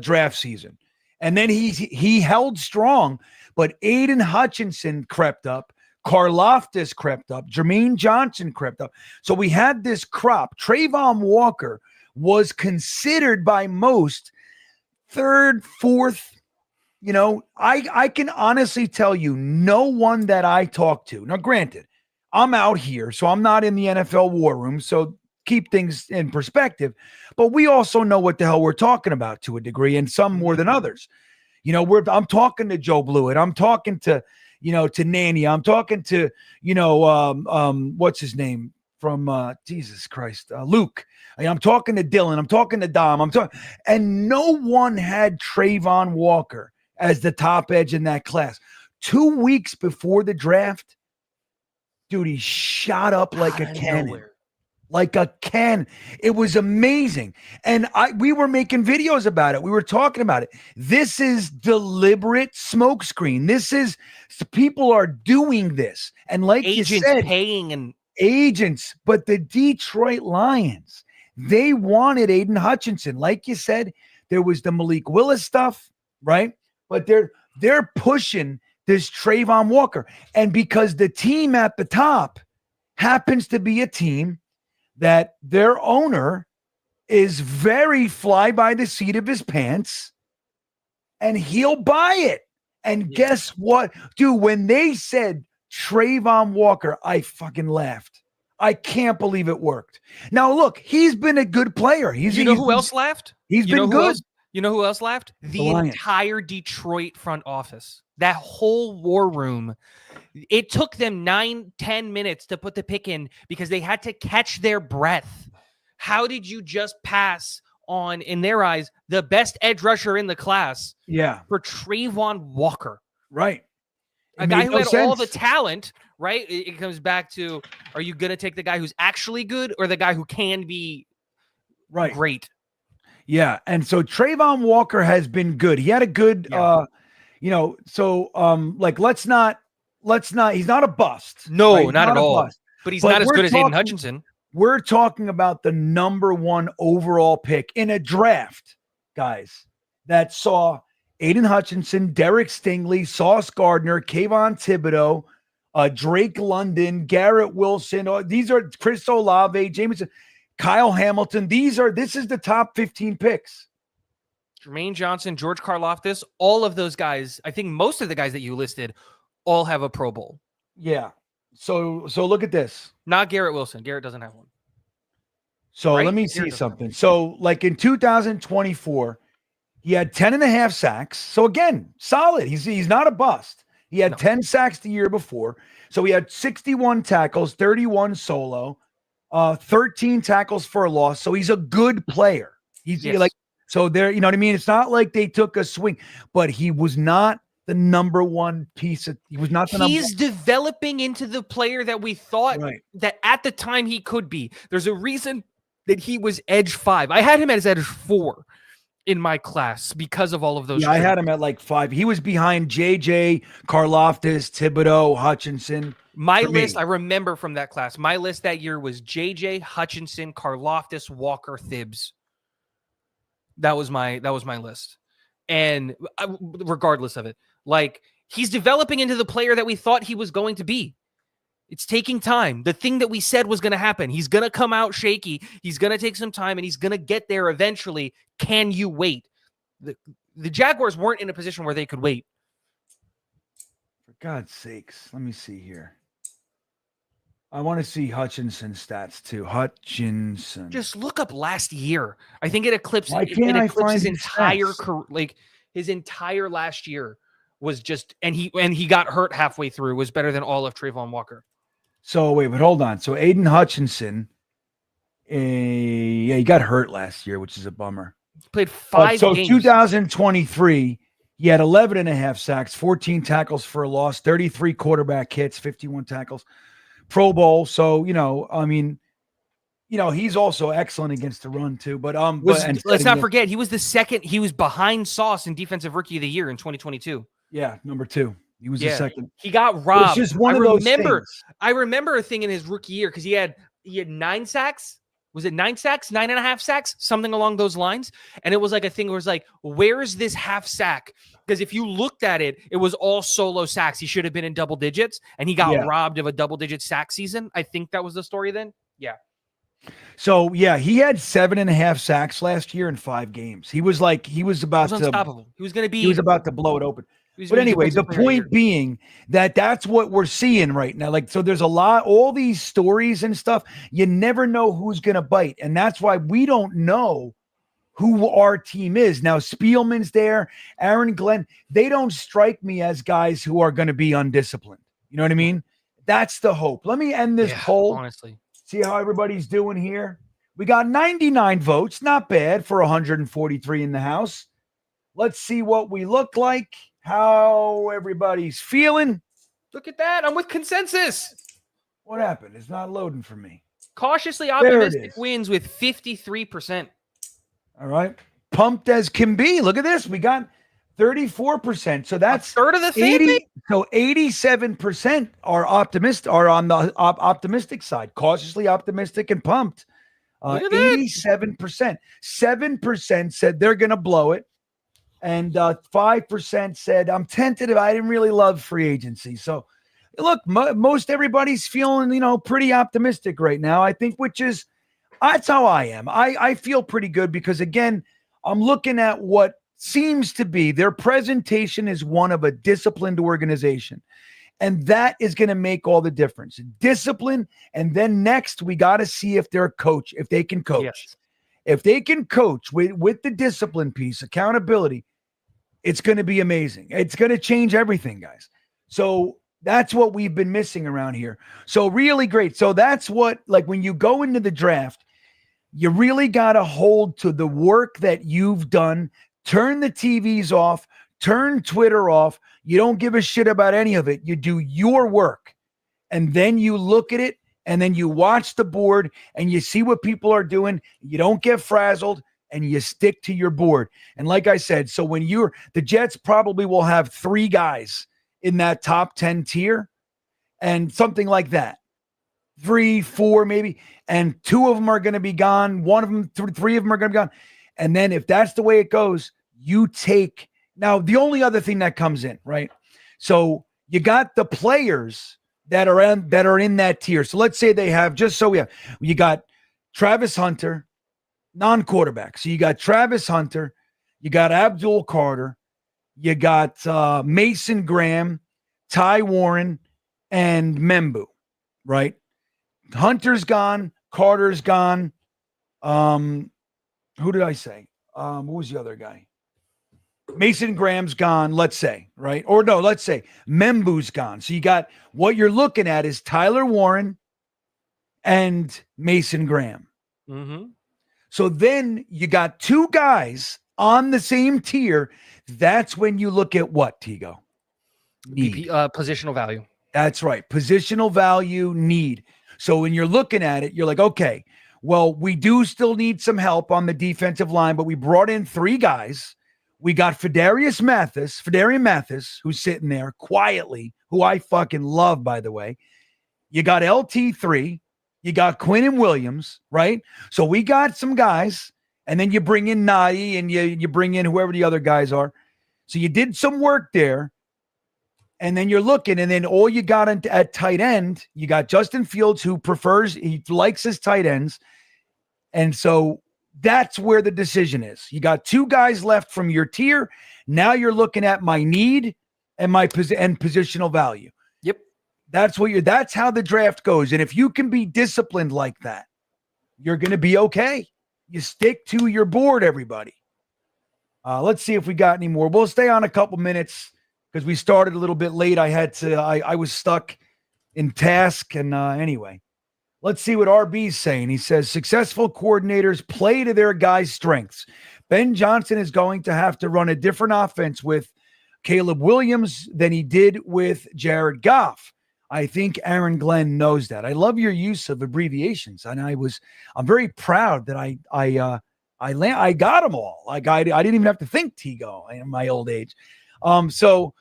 draft season. And then he held strong, but Aiden Hutchinson crept up, Karlaftis crept up, Jermaine Johnson crept up. So we had this crop. Trayvon Walker was considered by most 3rd, 4th, You know, I can honestly tell you, no one that I talk to. Now, granted, I'm out here, so I'm not in the NFL war room. So keep things in perspective. But we also know what the hell we're talking about to a degree, and some more than others. You know, I'm talking to Joe Blewett. I'm talking to, to Nanny. I'm talking to, what's his name from Jesus Christ, Luke. I'm talking to Dylan. I'm talking to Dom. And no one had Trayvon Walker as the top edge in that class. 2 weeks before the draft, dude, he shot up like a cannon. Nowhere. Like a cannon. It was amazing. And we were making videos about it. We were talking about it. This is deliberate smokescreen. People are doing this. And like Agents you said, paying and agents, but the Detroit Lions, they wanted Aiden Hutchinson. Like you said, there was the Malik Willis stuff, right? But they're pushing this Trayvon Walker. And because the team at the top happens to be a team that their owner is very fly by the seat of his pants, and he'll buy it. And guess what? Dude, when they said Trayvon Walker, I fucking laughed. I can't believe it worked. Now, look, he's been a good player. Who else laughed? He's been good. You know who else laughed? The entire Detroit front office. That whole war room. It took them 9-10 minutes to put the pick in because they had to catch their breath. How did you just pass on, in their eyes, the best edge rusher in the class? Yeah. For Trayvon Walker. Right. A guy who had all the talent, right? It comes back to, are you going to take the guy who's actually good or the guy who can be great? Yeah. And so Trayvon Walker has been good. He had a good, let's not, he's not a bust. No, right? not at all. But he's not as good as Aiden Hutchinson. We're talking about the number one overall pick in a draft, guys, that saw Aiden Hutchinson, Derek Stingley, Sauce Gardner, Kayvon Thibodeau, Drake London, Garrett Wilson. These are Chris Olave, Jameson, Kyle Hamilton. This is the top 15 picks. Jermaine Johnson, George Karlaftis, all of those guys. I think most of the guys that you listed all have a Pro Bowl. Yeah. So look at this. Not Garrett Wilson. Garrett doesn't have one. So let me see something. So like in 2024, he had 10.5 sacks. So again, solid. He's not a bust. He had 10 sacks the year before. So he had 61 tackles, 31 solo, 13 tackles for a loss. So he's a good player. So there, you know what I mean? It's not like they took a swing, but he was not the number one piece. He was not the number one. He's developing into the player that we thought that at the time he could be. There's a reason that he was edge 5. I had him as edge 4 in my class because of all of those. Yeah, I had him at like 5. He was behind JJ, Karlaftis, Thibodeau, Hutchinson. My list, I remember from that class, my list that year was JJ, Hutchinson, Karlaftis, Walker, Thibs. That was my list. And regardless of it, like, he's developing into the player that we thought he was going to be. It's taking time. The thing that we said was going to happen. He's going to come out shaky. He's going to take some time, and he's going to get there eventually. Can you wait? The Jaguars weren't in a position where they could wait. For God's sakes, let me see here. I want to see Hutchinson's stats too. Hutchinson. Just look up last year. I think it eclipsed, his entire career. Like, his entire last year was just, and he got hurt halfway through, was better than all of Trayvon Walker. So wait, but hold on. So Aiden Hutchinson, he got hurt last year, which is a bummer. He played 5 games. 2023, he had 11.5 sacks, 14 tackles for a loss, 33 quarterback hits, 51 tackles, Pro Bowl. So, he's also excellent against the run too. But let's not forget, he was the second. He was behind Sauce in Defensive Rookie of the Year in 2022. Yeah, number 2. He was the second. He got robbed. It's just one of those things. I remember a thing in his rookie year because he had 9 sacks. Was it 9 sacks? 9.5 sacks? Something along those lines. And it was like a thing where it's like, where is this half sack? Because if you looked at it, it was all solo sacks. He should have been in double digits, and he got robbed of a double-digit sack season. I think that was the story then. Yeah. So yeah, he had 7.5 sacks last year in 5 games. He was like He was unstoppable. He was about to blow it open. But gonna be anyway, defensive the player of the year. point being that that's what we're seeing right now. Like, so there's all these stories and stuff. You never know who's going to bite. And that's why we don't know who our team is. Now, Spielman's there, Aaron Glenn, they don't strike me as guys who are going to be undisciplined. You know what I mean? That's the hope. Let me end this poll. Honestly. See how everybody's doing here. We got 99 votes. Not bad for 143 in the house. Let's see what we look like, how everybody's feeling. Look at that. I'm with consensus. What happened? It's not loading for me. Cautiously optimistic wins with 53%. All right. Pumped as can be. Look at this. We got 34%. So that's a third of the 80. So 87% are on the optimistic side, cautiously optimistic and pumped. 87%. 7% said they're going to blow it. And 5% said, I'm tentative. I didn't really love free agency. So, look, most everybody's feeling, pretty optimistic right now, I think, that's how I am. I feel pretty good because, again, I'm looking at what seems to be their presentation is one of a disciplined organization. And that is going to make all the difference. Discipline. And then next, we got to see if they're if they can coach. Yes. If they can coach with the discipline piece, accountability, it's going to be amazing. It's going to change everything, guys. So that's what we've been missing around here. So really great. So that's what, like, when you go into the draft, you really got to hold to the work that you've done. Turn the TVs off, turn Twitter off. You don't give a shit about any of it. You do your work, and then you look at it, and then you watch the board, and you see what people are doing. You don't get frazzled, and you stick to your board. And like I said, so when the Jets probably will have 3 guys in that top 10 tier and something like that. 3, 4 maybe, and 2 of them are going to be gone. 1 of them, 3 of them are going to be gone. And then if that's the way it goes, you take – now, the only other thing that comes in, right? So you got the players that are in that tier. So let's say they have – you got Travis Hunter, non-quarterback. So you got Travis Hunter, you got Abdul Carter, you got Mason Graham, Ty Warren, and Membu, right? Hunter's gone, Carter's gone. Who did I say? What was the other guy? Mason Graham's gone, let's say, right? Or no, let's say Membu's gone. So you got what you're looking at is Tyler Warren and Mason Graham. Mm-hmm. So then you got 2 guys on the same tier. That's when you look at what, Tigo? Need. Positional value. That's right. Positional value, need. So when you're looking at it, you're like, okay, well, we do still need some help on the defensive line, but we brought in 3 guys. We got Fedarian Mathis, who's sitting there quietly, who I fucking love, by the way. You got LT3. You got Quinn Williams, right? So we got some guys, and then you bring in Nadi, and you bring in whoever the other guys are. So you did some work there, and then you're looking, and then all you got at tight end, you got Justin Fields, he likes his tight ends, and so that's where the decision is. You got 2 guys left from your tier. Now you're looking at my need and my positional value. Yep. That's how the draft goes. And if you can be disciplined like that, you're going to be okay. You stick to your board, everybody. Let's see if we got any more. We'll stay on a couple minutes because we started a little bit late. I was stuck in task. And anyway, let's see what RB's saying. He says, successful coordinators play to their guys' strengths. Ben Johnson is going to have to run a different offense with Caleb Williams than he did with Jared Goff. I think Aaron Glenn knows that. I love your use of abbreviations, and I'm very proud that I got them all. Like I didn't even have to think Tigo in my old age. So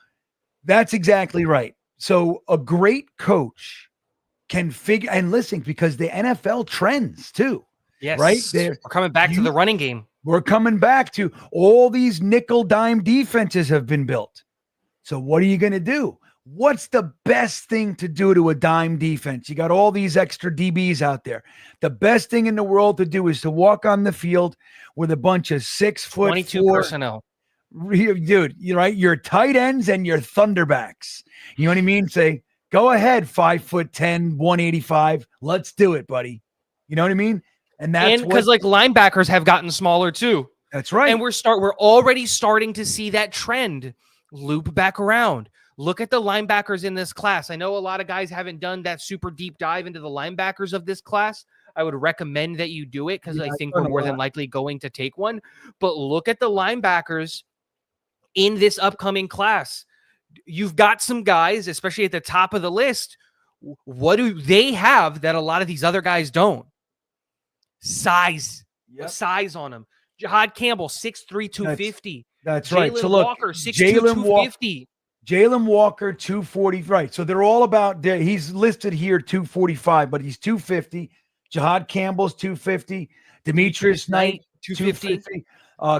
that's exactly right. So a great coach can figure and listen because the NFL trends too. Yes, right. We're coming back to the running game. We're coming back to all these nickel dime defenses have been built. So what are you going to do? What's the best thing to do to a dime defense? You got all these extra DBs out there. The best thing in the world to do is to walk on the field with a bunch of 22 6'4" personnel. Dude, you're right. Your tight ends and your thunderbacks. You know what I mean? Say, go ahead, 5'10", 185. Let's do it, buddy. You know what I mean? And that's because like linebackers have gotten smaller too. That's right. And we're already starting to see that trend loop back around. Look at the linebackers in this class. I know a lot of guys haven't done that super deep dive into the linebackers of this class. I would recommend that you do it because I think we're more than likely going to take one. But look at the linebackers in this upcoming class. You've got some guys, especially at the top of the list. What do they have that a lot of these other guys don't? Size. Yep. Size on them. Jahad Campbell, 6'3", 250. That's right. Jalen So look, Walker, 6'2", 250. Jalen Walker, 240. Right. So they're all about, he's listed here 245, but he's 250. Jahad Campbell's 250. Demetrius Knight, 250.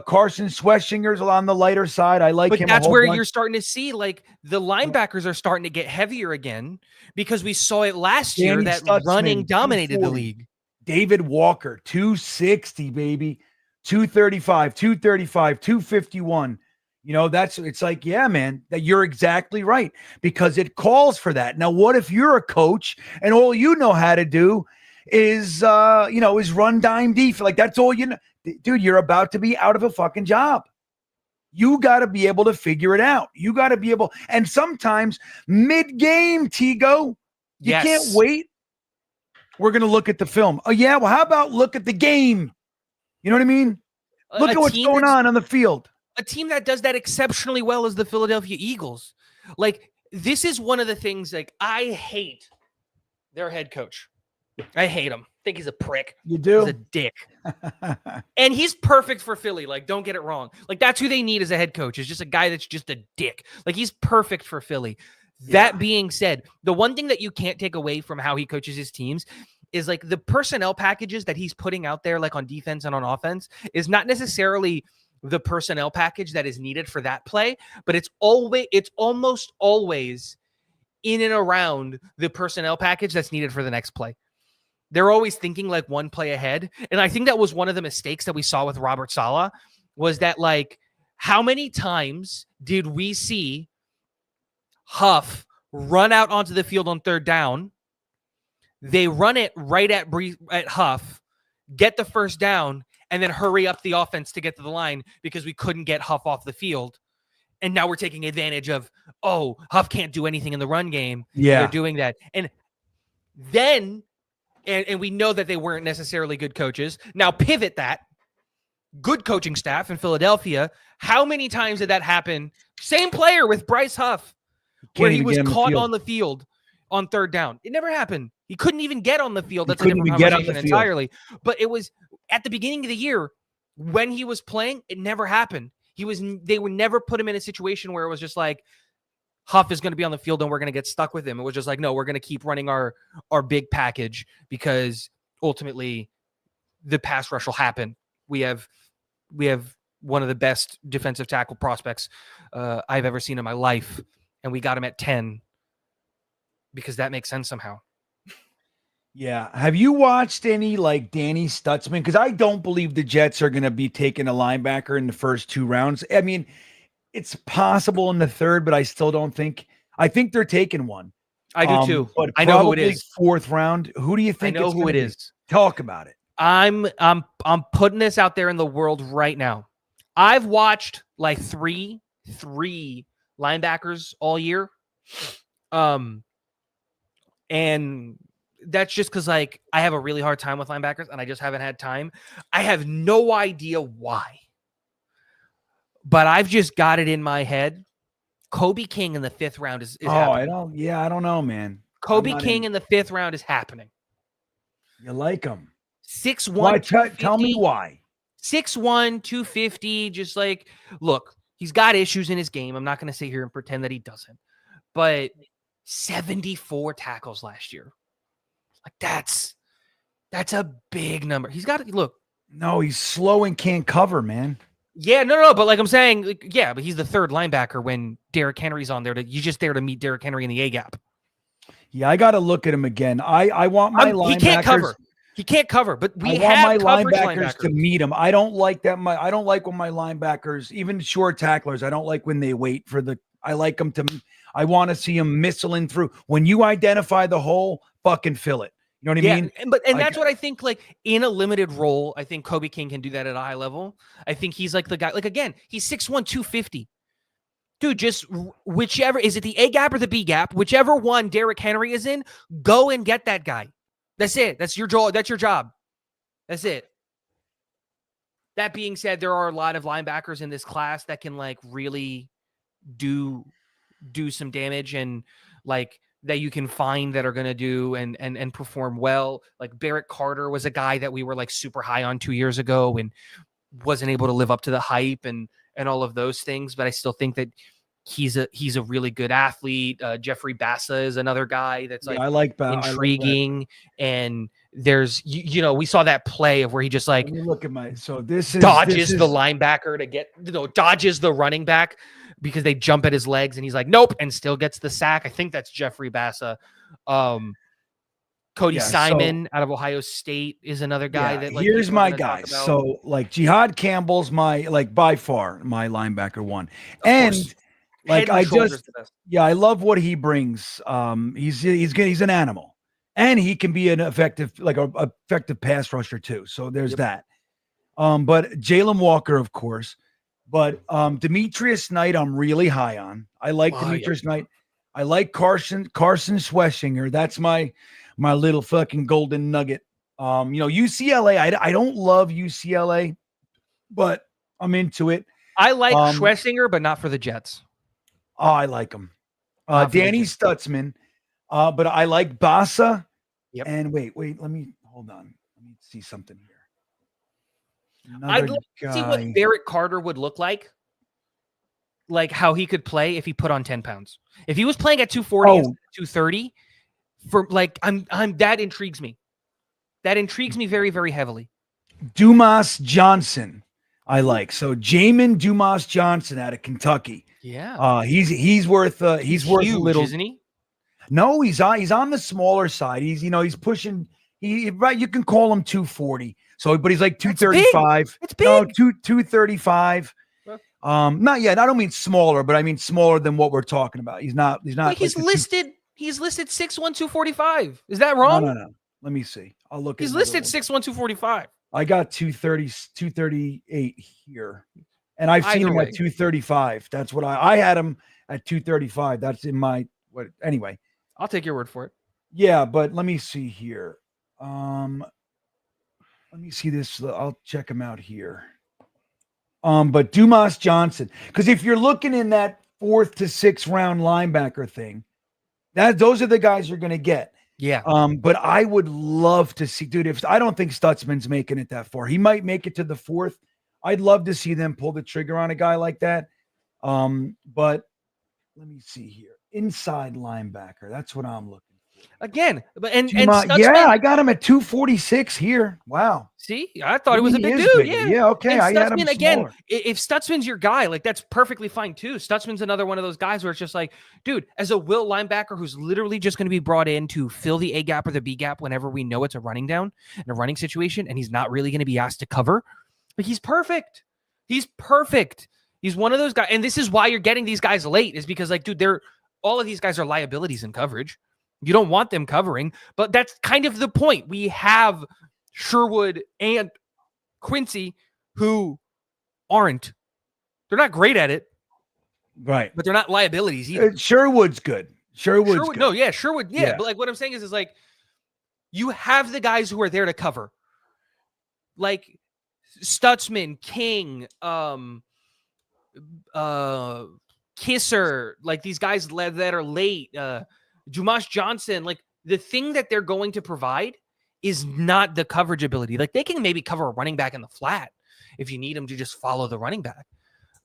Carson Schwessinger's on the lighter side. I like him. But that's where you're starting to see, like, the linebackers are starting to get heavier again because we saw it last year that running dominated the league. David Walker, 260, baby. 235, 235, 251. You know, it's like, yeah, man, that you're exactly right because it calls for that. Now, what if you're a coach and all you know how to do is run dime defense? Like, that's all you know. Dude, you're about to be out of a fucking job. You got to be able to figure it out. You got to be able, and sometimes mid-game, Tigo, you can't wait. We're going to look at the film. Oh, yeah, well, how about look at the game? You know what I mean? Look at what's going on the field. A team that does that exceptionally well is the Philadelphia Eagles. Like, this is one of the things, like, I hate their head coach. I hate him. I think he's a prick. You do? He's a dick. And he's perfect for Philly. Like, don't get it wrong. Like, that's who they need as a head coach, is just a guy that's just a dick. Like, he's perfect for Philly. Yeah. That being said, the one thing that you can't take away from how he coaches his teams is, like, the personnel packages that he's putting out there, like on defense and on offense, is not necessarily the personnel package that is needed for that play, but it's almost always in and around the personnel package that's needed for the next play. They're always thinking like one play ahead. And I think that was one of the mistakes that we saw with Robert Salah, was that, like, how many times did we see Huff run out onto the field on third down? They run it right at Huff, get the first down, and then hurry up the offense to get to the line because we couldn't get Huff off the field. And now we're taking advantage of, oh, Huff can't do anything in the run game. Yeah. They're doing that. And then, and we know that they weren't necessarily good coaches. Now pivot that. Good coaching staff in Philadelphia. How many times did that happen? Same player with Bryce Huff, where he was caught on the field on third down. It never happened. He couldn't even get on the field. That's a different conversation entirely. But it was at the beginning of the year when he was playing, it never happened. They would never put him in a situation where it was just like, Huff is going to be on the field and we're going to get stuck with him. It was just like, no, we're going to keep running our big package because ultimately the pass rush will happen. We have one of the best defensive tackle prospects I've ever seen in my life, and we got him at 10 because that makes sense somehow. Yeah. Have you watched any, like, Danny Stutzman? Because I don't believe the Jets are going to be taking a linebacker in the first 2 rounds. I mean, it's possible in the third, but I still don't think. I think they're taking one. I do too. But I know who it is. 4th round. Who do you think? I know who it is. Talk about it. I'm putting this out there in the world right now. I've watched like three linebackers all year. And that's just because, like, I have a really hard time with linebackers and I just haven't had time. I have no idea why. But I've just got it in my head. Kobe King in the 5th round is happening. I don't know, man. Kobe King in the 5th round is happening. You like him. 6'1". Tell me why. 6'1", 250. Just like, look, he's got issues in his game. I'm not going to sit here and pretend that he doesn't. But 74 tackles last year. Like, that's a big number. He's got to look. No, he's slow and can't cover, man. Yeah, no, but like I'm saying, like, yeah, but he's the third linebacker when Derrick Henry's on there. You're just there to meet Derrick Henry in the A gap. Yeah, I got to look at him again. I want my linebackers. He can't cover. He can't cover, but I want my linebackers to meet him. I don't like that. I don't like when my linebackers, even short tacklers, I don't like when they wait for the. I like them to. I want to see them missiling through. When you identify the hole, fucking fill it. You know what I mean? And that's what I think. Like in a limited role, I think Kobe King can do that at a high level. I think he's like the guy. Like again, he's 6'1", 250. Dude, just whichever, is it the A gap or the B gap? Whichever one Derrick Henry is in, go and get that guy. That's it. That's your job. That's your job. That's it. That being said, there are a lot of linebackers in this class that can like really do some damage and like that you can find that are going to do and perform well. Like Barrett Carter was a guy that we were like super high on 2 years ago and wasn't able to live up to the hype and all of those things. But I still think that he's a really good athlete. Jeffrey Bassa is another guy that's like, I like intriguing. And there's, you know, we saw that play of where he just like, let me look at this dodges the linebacker to get, dodges the running back because they jump at his legs and he's like, nope, and still gets the sack. I think that's Jeffrey Bassa. Cody Simon out of Ohio State is another guy that like, here's my guy. So like Jihad Campbell's my, like by far my linebacker one. And like, I love what he brings. He's an animal and he can be an effective pass rusher too. So there's that. But Jalen Walker, of course, but Demetrius Knight, I'm really high on. I like Demetrius Knight. I like Carson Schwessinger. That's my little fucking golden nugget. UCLA. I don't love UCLA, but I'm into it. I like Schwessinger, but not for the Jets. Oh, I like him. Danny Stutzman. But I like Bassa. Yep. And wait, let me hold on. Let me see something here. I'd like to see what Barrett Carter would look like how he could play if he put on 10 pounds. If he was playing at 240 and 230, for like I'm that intrigues me. That intrigues me very, very heavily. Dumas Johnson, I like. So Jamin Dumas Johnson out of Kentucky. Yeah. He's worth huge, a little, isn't he? No, he's on the smaller side. He's pushing. Right, you can call him 240. So, but he's like 235. It's big. No, 235. Not yet. I don't mean smaller, but I mean smaller than what we're talking about. He's not. Wait, he's listed 6'1", 245. Is that wrong? No. Let me see. I'll look. He's listed 6'1", 245. I got 238 here, and I've seen him at 235. That's what I had him at 235. That's in my what? Anyway, I'll take your word for it. Yeah, but let me see here. Let me see this. I'll check him out here. But Dumas Johnson, because if you're looking in that 4th to 6th round linebacker thing, those are the guys you're going to get. Yeah. But I would love to see, dude. If I don't think Stutzman's making it that far, he might make it to the 4th. I'd love to see them pull the trigger on a guy like that. But let me see here. Inside linebacker. That's what I'm looking for. Again, but and Stutzman, I got him at 246 here. Wow. See, I thought it was a big dude. Bigger. Yeah, okay. And I had him again, smaller. If Stutzman's your guy, like that's perfectly fine too. Stutzman's another one of those guys where it's just like, dude, as a will linebacker who's literally just going to be brought in to fill the A gap or the B gap whenever we know it's a running down in a running situation, and he's not really going to be asked to cover. But he's perfect. He's perfect. He's one of those guys, and this is why you're getting these guys late, is because like, dude, all of these guys are liabilities in coverage. You don't want them covering, but that's kind of the point. We have Sherwood and Quincy who aren't. They're not great at it. Right. But they're not liabilities either. Sherwood's good. Sherwood. No, yeah, Sherwood. Yeah. But like what I'm saying is like you have the guys who are there to cover. Like Stutzman, King, Kisser, like these guys that are late, Dumas Johnson, like the thing that they're going to provide is not the coverage ability. Like they can maybe cover a running back in the flat if you need them to just follow the running back,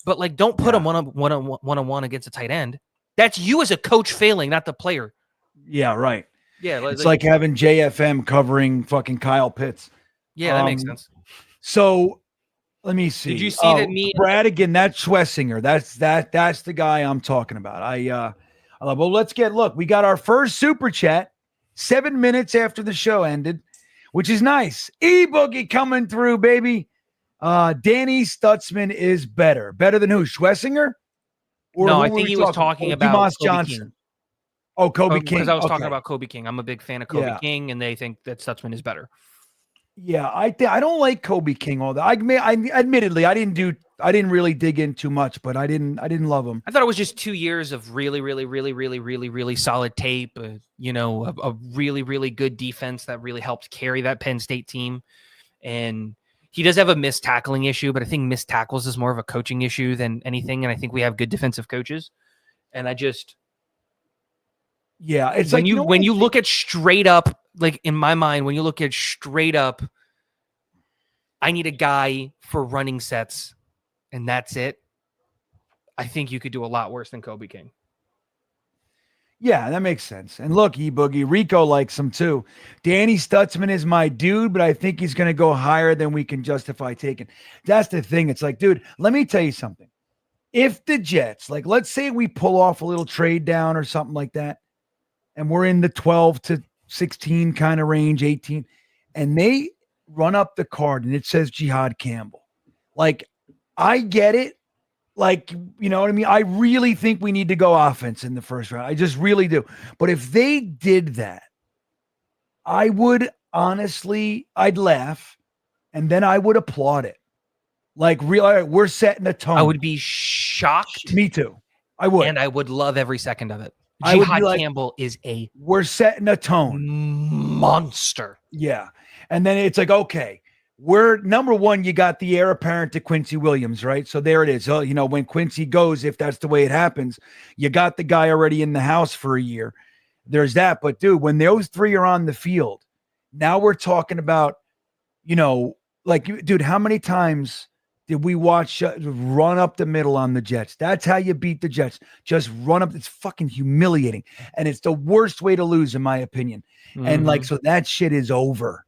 but like don't put them one-on-one against a tight end. That's you as a coach failing, not the player. Yeah, right. Yeah, it's like having JFM covering fucking Kyle Pitts. Yeah, that makes sense. So Let me see. Did you see that me? Brad again? That's Schlesinger. That's the guy I'm talking about. I love. Well, look. We got our first super chat 7 minutes after the show ended, which is nice. E-Boogie coming through, baby. Danny Stutzman is better than who? Schlesinger? Or No, who I were think we he was talking? talking about Dumas Kobe Johnson. King. Oh, Kobe King. Because I was talking Okay. about Kobe King. I'm a big fan of Kobe Yeah. King, and they think that Stutzman is better. Yeah, I don't like Kobe King all that. I admittedly I didn't really dig in too much, but I didn't love him. I thought it was just 2 years of really, really, really, really, really, really solid tape. A really, really good defense that really helped carry that Penn State team. And he does have a missed tackling issue, but I think missed tackles is more of a coaching issue than anything. And I think we have good defensive coaches. And it's like when you look at straight up, like in my mind, when you look at straight up, I need a guy for running sets, and that's it. I think you could do a lot worse than Kobe King. Yeah, that makes sense. And look, E-Boogie, Rico likes him too. Danny Stutzman is my dude, but I think he's going to go higher than we can justify taking. That's the thing. It's like, dude, let me tell you something. If the Jets, like, let's say we pull off a little trade down or something like that, and we're in the 12 to 16 kind of range, 18, and they run up the card and it says Jihad Campbell. Like, I get it. Like, you know what I mean? I really think we need to go offense in the first round. I just really do. But if they did that, I would honestly, I'd laugh and then I would applaud it. Like, we're setting a tone. I would be shocked. Me too. I would. And I would love every second of it. I would Jihad be like, Campbell is we're setting a tone. Monster. Yeah. And then it's like, okay, we're number one, you got the heir apparent to Quincy Williams, right? So there it is. So, when Quincy goes, if that's the way it happens, you got the guy already in the house for a year. There's that. But dude, when those three are on the field, now we're talking about, dude, how many times did we watch run up the middle on the Jets? That's how you beat the Jets. Just run up. It's fucking humiliating. And it's the worst way to lose, in my opinion. Mm-hmm. And so that shit is over.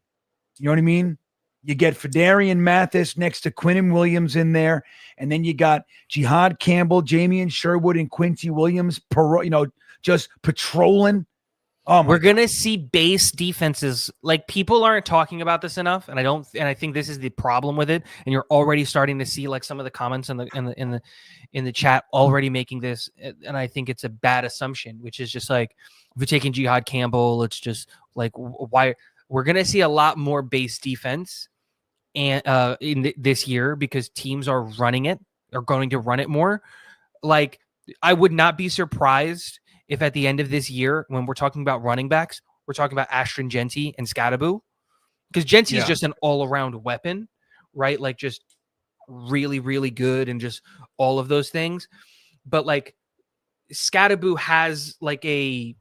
You know what I mean? You get Fedarian Mathis next to Quinn Williams in there. And then you got Jihad Campbell, Jamie Sherwood, and Quincy Williams, just patrolling. We're going to see base defenses. Like, people aren't talking about this enough. And I think this is the problem with it. And you're already starting to see like some of the comments in the chat already making this. And I think it's a bad assumption, which is just like, if we're taking Jihad Campbell, it's just like, why we're going to see a lot more base defense and this year because teams are going to run it more. Like, I would not be surprised if at the end of this year, when we're talking about running backs, we're talking about Ashton Genty and Scadaboo, because Genty is just an all-around weapon, right? Like, just really, really good and just all of those things. But like, Scadaboo has like I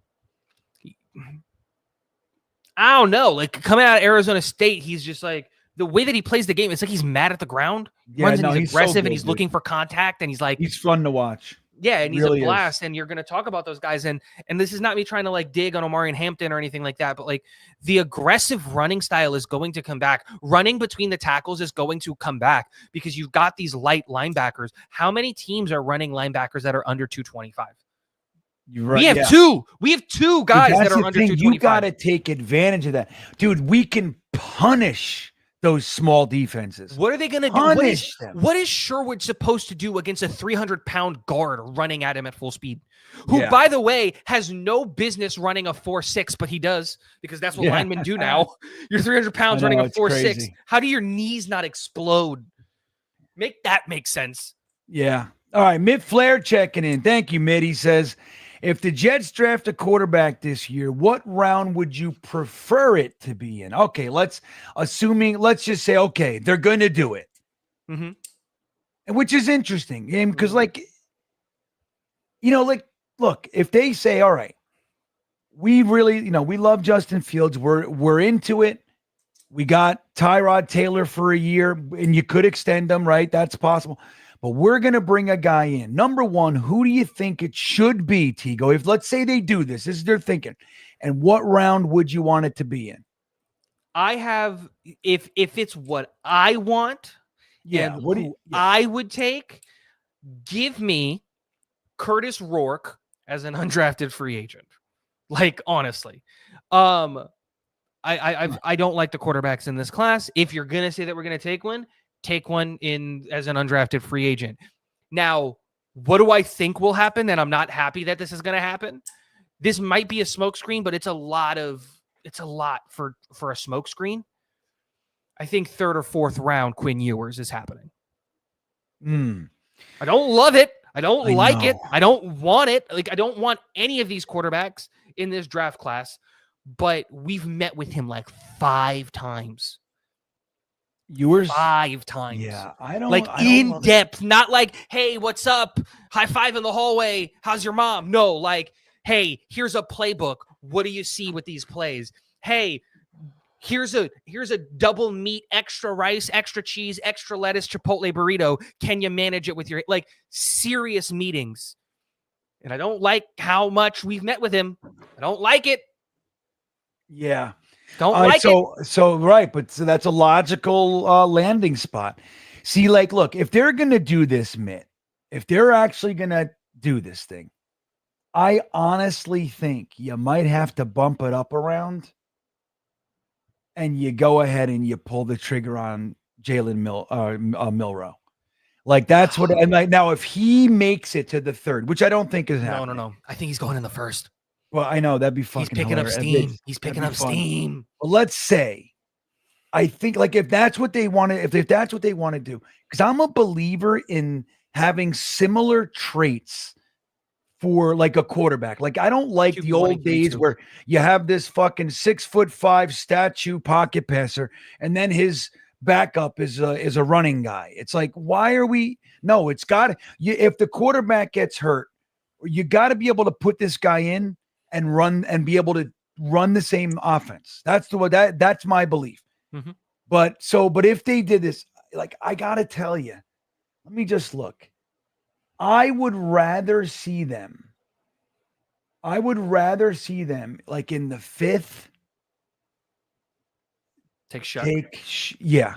don't know, like coming out of Arizona State, he's just like, the way that he plays the game, it's like he's mad at the ground, runs and he's aggressive, so good, and he's looking for contact, and he's fun to watch. Yeah, and he's really a blast, and you're going to talk about those guys, and this is not me trying to like dig on Omarion Hampton or anything like that, but like the aggressive running style is going to come back. Running between the tackles is going to come back because you've got these light linebackers. How many teams are running linebackers that are under 225? Right, we have two. We have two guys that are under 225. You got to take advantage of that, dude. We can punish those small defenses. What are they going to do? What is Sherwood supposed to do against a 300-pound guard running at him at full speed? Who, by the way, has no business running a 4.6, but he does because that's what linemen do now. You're 300 pounds running a 4.6. How do your knees not explode? Make that make sense. Yeah. All right. Mitt Flair checking in. Thank you, Mitt. He says, if the Jets draft a quarterback this year, what round would you prefer it to be in? Okay, let's just say, okay, they're going to do it. Mm-hmm. Which is interesting. Because, look, if they say, all right, we really, we love Justin Fields. We're into it. We got Tyrod Taylor for a year, and you could extend them, right? That's possible. But we're going to bring a guy in. Number one, who do you think it should be, Tigo? If let's say they do this is their thinking. And what round would you want it to be in? I have, if it's what I want, Yeah. And What do you, yeah. I would take, give me Curtis Rourke as an undrafted free agent. Like, honestly. I don't like the quarterbacks in this class. If you're gonna say that we're gonna take one in as an undrafted free agent. Now, what do I think will happen? And I'm not happy that this is gonna happen. This might be a smokescreen, but it's a lot for a smokescreen. I think 3rd or 4th round Quinn Ewers is happening. I don't love it. I don't like it. I don't want it. Like, I don't want any of these quarterbacks in this draft class, but we've met with him like 5 times. Ewers? 5 times. Yeah, I don't like I in don't depth, not like, hey, what's up? High five in the hallway. How's your mom? No, like, hey, here's a playbook. What do you see with these plays? Hey, here's a double meat, extra rice, extra cheese, extra lettuce, Chipotle burrito. Can you manage it with your, like, serious meetings? And I don't like how much we've met with him. I don't like it. Yeah. Don't like it. So right, but so that's a logical landing spot. See, like, look, if they're gonna do this, Mitt, if they're actually gonna do this thing, I honestly think you might have to bump it up around, and you go ahead and you pull the trigger on Jalen Milroe. Like, that's what. And like, now, if he makes it to the 3rd, which I don't think is happening. No. I think he's going in the 1st. Well, I know that'd be fucking. He's picking hilarious. up steam. He's picking up steam. Well, let's say, I think, like, if that's what they want to, if that's what they want to do, because I'm a believer in having similar traits for like a quarterback. Like, I don't like the old days where you have this fucking 6'5" statue pocket passer, and then his backup is a running guy. It's like, why are we? No, it's got you. If the quarterback gets hurt, you got to be able to put this guy in and run and be able to run the same offense. That's that's my belief. Mm-hmm. But if they did this, like, I got to tell you, let me just look. I would rather see them like in the 5th. Take shot. Yeah.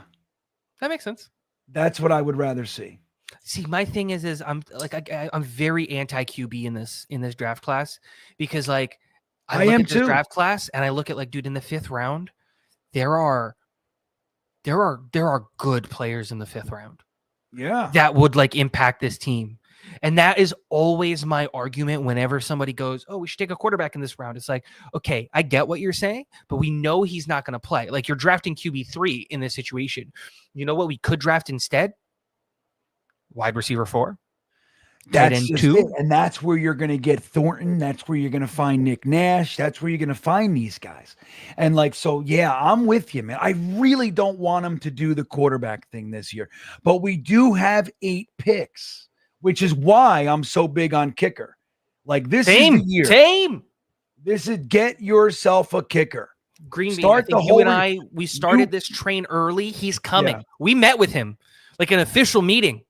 That makes sense. That's what I would rather see. See, my thing is I'm like, I'm very anti QB in this draft class, because, like, I look at this draft class and I look at, like, dude, in the 5th round, there are good players in the 5th round. Yeah. That would, like, impact this team. And that is always my argument whenever somebody goes, oh, we should take a quarterback in this round. It's like, okay, I get what you're saying, but we know he's not going to play. Like, you're drafting QB3 in this situation. You know what we could draft instead? Wide receiver 4. That's just 2. It. And that's where you're going to get Thornton. That's where you're going to find Nick Nash. That's where you're going to find these guys. And, like, so, yeah, I'm with you, man. I really don't want them to do the quarterback thing this year, but we do have 8 picks, which is why I'm so big on kicker. Like, this is the year. This is, get yourself a kicker. Green Bean, I think you and I, we started this train early. He's coming. Yeah. We met with him, like, an official meeting.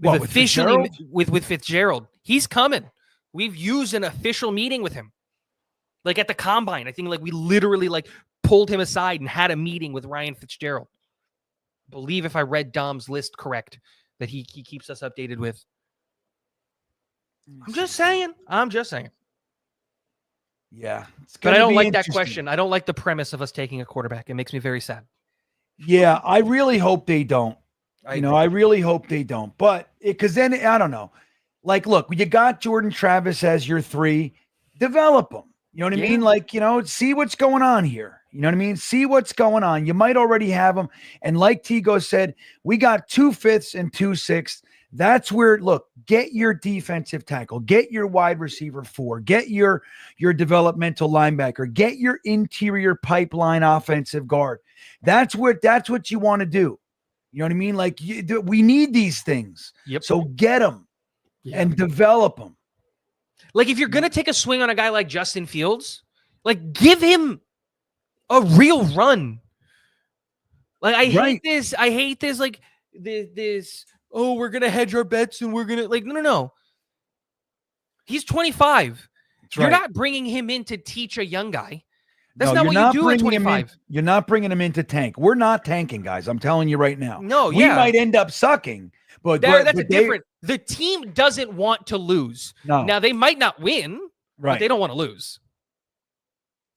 With Fitzgerald. He's coming. We've used an official meeting with him. Like, at the combine. I think, like, we literally, like, pulled him aside and had a meeting with Ryan Fitzgerald. I believe, if I read Dom's list correct, that he keeps us updated with. I'm just saying. Yeah. But I don't like that question. I don't like the premise of us taking a quarterback. It makes me very sad. Yeah, I really hope they don't. I really hope they don't. But because then, I don't know. Like, look, you got Jordan Travis as your 3. Develop them. You know what I mean? Like, see what's going on here. You know what I mean? See what's going on. You might already have them. And like Tigo said, we got 2 5ths and 2 6ths. That's where, look, get your defensive tackle, get your wide receiver 4, get your developmental linebacker, get your interior pipeline offensive guard. That's what you want to do. You know what I mean? Like, we need these things. Yep. So get them and develop them. Like, if you're going to take a swing on a guy like Justin Fields, like, give him a real run. Like, I hate this. Like, this, oh, we're going to hedge our bets and we're going to, like, no. He's 25. You're not bringing him in to teach a young guy. That's No, not you're what you not do at bringing him in. 25. You're not bringing him in to tank. We're not tanking, guys. I'm telling you right now. No, we yeah. might end up sucking, but That's a different. The team doesn't want to lose. No. Now they might not win, Right. but they don't want to lose.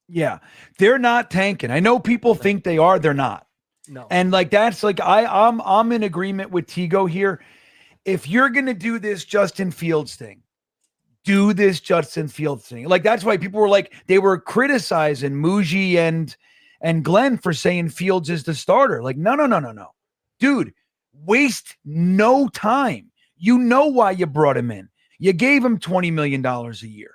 Yeah, they're not tanking. I know people think they are. They're not. No. And like that's like I'm in agreement with Tigo here. If you're gonna do this Justin Fields thing, do this Justin Fields thing. Like that's why people were like they were criticizing Muji and Glenn for saying Fields is the starter. Like no, dude, waste no time. You know why you brought him in. You gave him $20 million a year.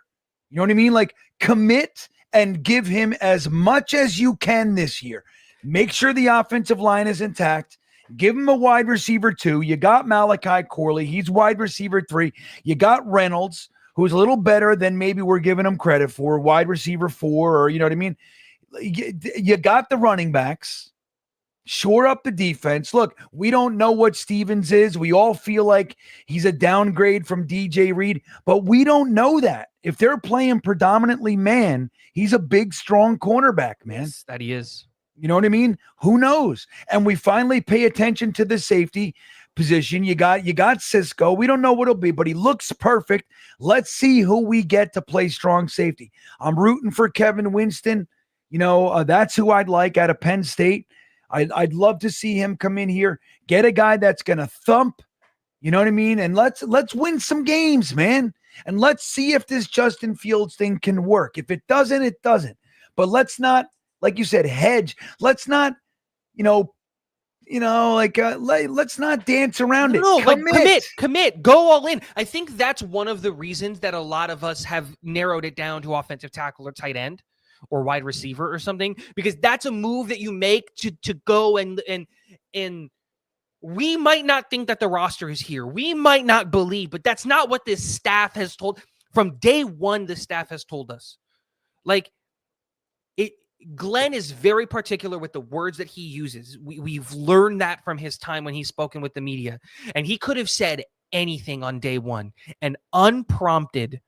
You know what I mean? Like commit and give him as much as you can this year. Make sure the offensive line is intact. Give him a wide receiver 2. You got Malachi Corley. He's wide receiver 3. You got Reynolds, who's a little better than maybe we're giving him credit for, wide receiver 4, or you know what I mean? You got the running backs. Shore up the defense. Look, we don't know what Stevens is. We all feel like he's a downgrade from DJ Reed, but we don't know that. If they're playing predominantly man, he's a big, strong cornerback, man. Yes, that he is. You know what I mean? Who knows? And we finally pay attention to the safety position. You got Cisco. We don't know what it'll be, but he looks perfect. Let's see who we get to play strong safety. I'm rooting for Kevin Winston. You know, that's who I'd like out of Penn State. I'd love to see him come in here, get a guy that's going to thump, you know what I mean? And let's win some games, man. And let's see if this Justin Fields thing can work. If it doesn't, it doesn't. But let's not, like you said, hedge. Let's not, let's not dance around it. No, commit, go all in. I think that's one of the reasons that a lot of us have narrowed it down to offensive tackle or tight end or wide receiver or something, because that's a move that you make to go and we might not think that the roster is here. We might not believe, but that's not what this staff has told. From day one, the staff has told us. Like, Glenn is very particular with the words that he uses. We've learned that from his time when he's spoken with the media. And he could have said anything on day one. And unprompted,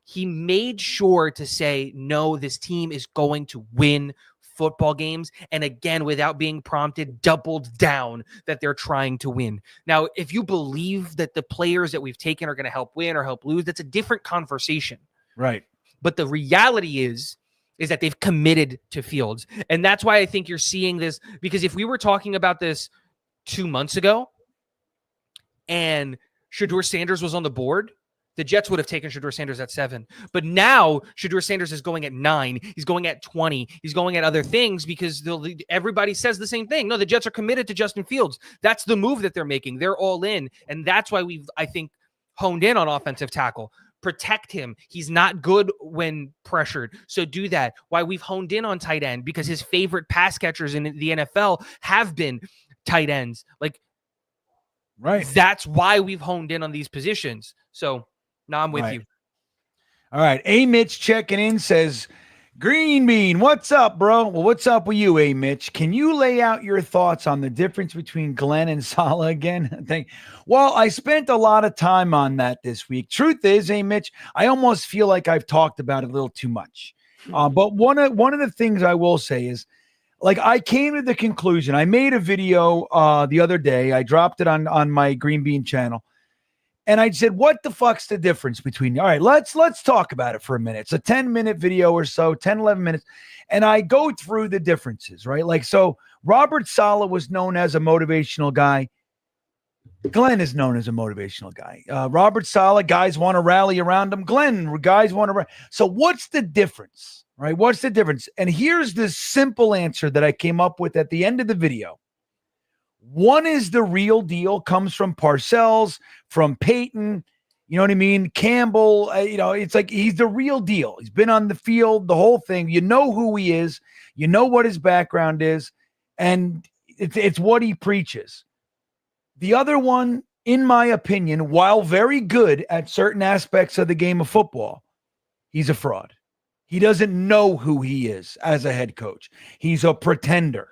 he made sure to say, no, this team is going to win football games. And again, without being prompted, doubled down that they're trying to win. Now, if you believe that the players that we've taken are going to help win or help lose, that's a different conversation. Right. But the reality is that they've committed to Fields. And that's why I think you're seeing this, because if we were talking about this 2 months ago and Shedeur Sanders was on the board, the Jets would have taken Shedeur Sanders at 7. But now Shedeur Sanders is going at 9. He's going at 20. He's going at other things because everybody says the same thing. No, the Jets are committed to Justin Fields. That's the move that they're making. They're all in. And that's why we've, I think, honed in on offensive tackle. Protect him. He's not good when pressured. So do that. Why we've honed in on tight end, because his favorite pass catchers in the NFL have been tight ends. Like, right. That's why we've honed in on these positions. So now I'm with you. All right. A Mitch checking in says, Green Bean, what's up, bro? Well, what's up with you, A Mitch? Can you lay out your thoughts on the difference between Glenn and Salah again? Well, I spent a lot of time on that this week. Truth is, A Mitch, I almost feel like I've talked about it a little too much. But one of the things I will say is, like, I came to the conclusion. I made a video the other day. I dropped it on my Green Bean channel. And I said, what the fuck's the difference between, all right, let's talk about it for a minute. It's a 10-minute video or so, 10, 11 minutes. And I go through the differences, right? Like, so Robert Salah was known as a motivational guy. Glenn is known as a motivational guy. Robert Salah, guys want to rally around him. Glenn, guys want to. So what's the difference, right? What's the difference? And here's the simple answer that I came up with at the end of the video. One is the real deal, comes from Parcells, from Peyton, you know what I mean? Campbell, it's like he's the real deal. He's been on the field, the whole thing. You know who he is. You know what his background is. And it's what he preaches. The other one, in my opinion, while very good at certain aspects of the game of football, he's a fraud. He doesn't know who he is as a head coach. He's a pretender.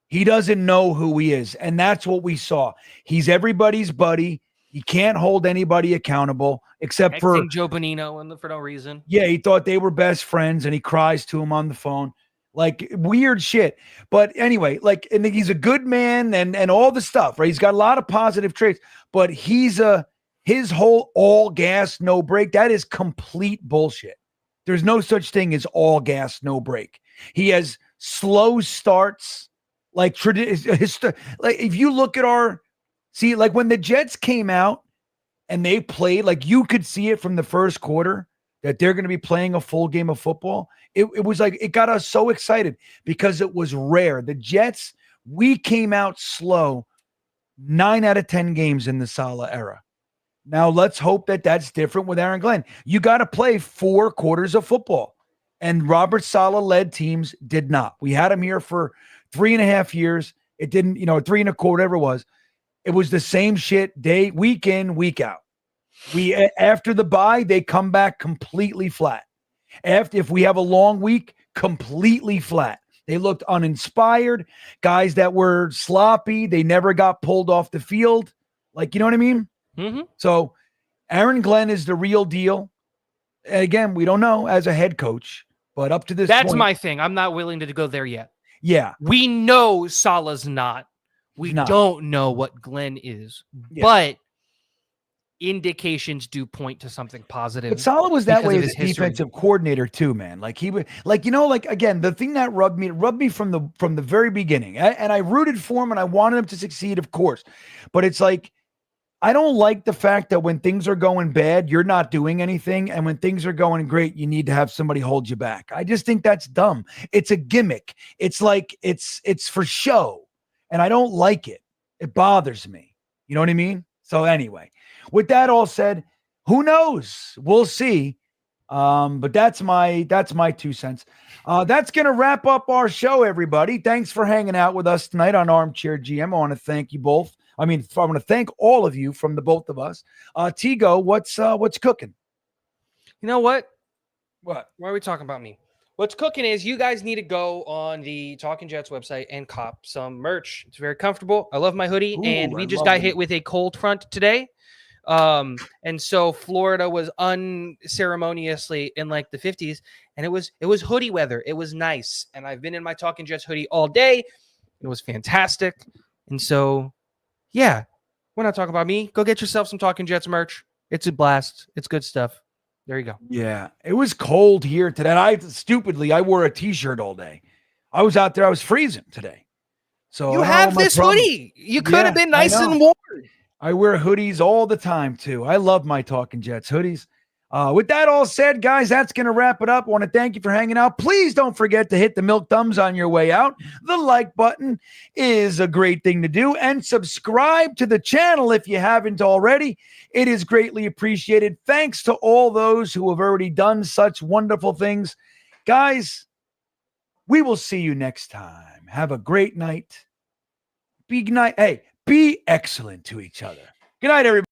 He doesn't know who he is, and that's what we saw. He's everybody's buddy. He can't hold anybody accountable except for Joe Bonino for no reason. Yeah, he thought they were best friends, and he cries to him on the phone. like weird shit. But anyway, like, and he's a good man and all the stuff, right? He's got a lot of positive traits, but his whole all gas, no brake, that is complete bullshit. There's no such thing as all gas, no brake. He has slow starts, like if you look at like when the Jets came out and they played, like you could see it from the first quarter that they're going to be playing a full game of football. It was like, it got us so excited because it was rare. The Jets, we came out slow 9 out of 10 games in the Salah era. Now let's hope that that's different with Aaron Glenn. You got to play 4 quarters of football, and Robert Salah led teams did not. We had him here for 3.5 years. It didn't, 3.25, whatever it was. It was the same shit week in, week out. After the bye, they come back completely flat. If we have a long week, completely flat. They looked uninspired. Guys that were sloppy, they never got pulled off the field. Like, you know what I mean? Mm-hmm. So Aaron Glenn is the real deal. And again, we don't know as a head coach, but up to this That's point, my thing. I'm not willing to go there yet. Yeah. We know Salah's not. We don't know what Glenn is. Yeah. But indications do point to something positive. But Salah was that way as a defensive coordinator too, man. Like he would, again, the thing that rubbed me from the very beginning. And I rooted for him and I wanted him to succeed, of course. But it's like, I don't like the fact that when things are going bad, you're not doing anything. And when things are going great, you need to have somebody hold you back. I just think that's dumb. It's a gimmick. It's like, it's for show. And I don't like it. It bothers me. You know what I mean? So anyway, with that all said, who knows? We'll see. But that's my 2 cents. That's going to wrap up our show, everybody. Thanks for hanging out with us tonight on Armchair GM. I want to thank you both. I want to thank all of you from the both of us. Tigo, what's cooking? You know what? What? Why are we talking about me? What's cooking is you guys need to go on the Talking Jets website and cop some merch. It's very comfortable. I love my hoodie. And we just got hit with a cold front today. And so Florida was unceremoniously in like the 50s, and it was hoodie weather. It was nice. And I've been in my Talking Jets hoodie all day. It was fantastic. And so, yeah, we're not talking about me. Go get yourself some Talking Jets merch. It's a blast. It's good stuff. There you go. Yeah, it was cold here today. And I wore a t-shirt all day. I was out there. I was freezing today. So you have this hoodie. You could have been nice and warm. I wear hoodies all the time too. I love my Talking Jets hoodies. With that all said, guys, that's going to wrap it up. I want to thank you for hanging out. Please don't forget to hit the milk thumbs on your way out. The like button is a great thing to do. And subscribe to the channel if you haven't already. It is greatly appreciated. Thanks to all those who have already done such wonderful things. Guys, we will see you next time. Have a great night. Be excellent to each other. Good night, everybody.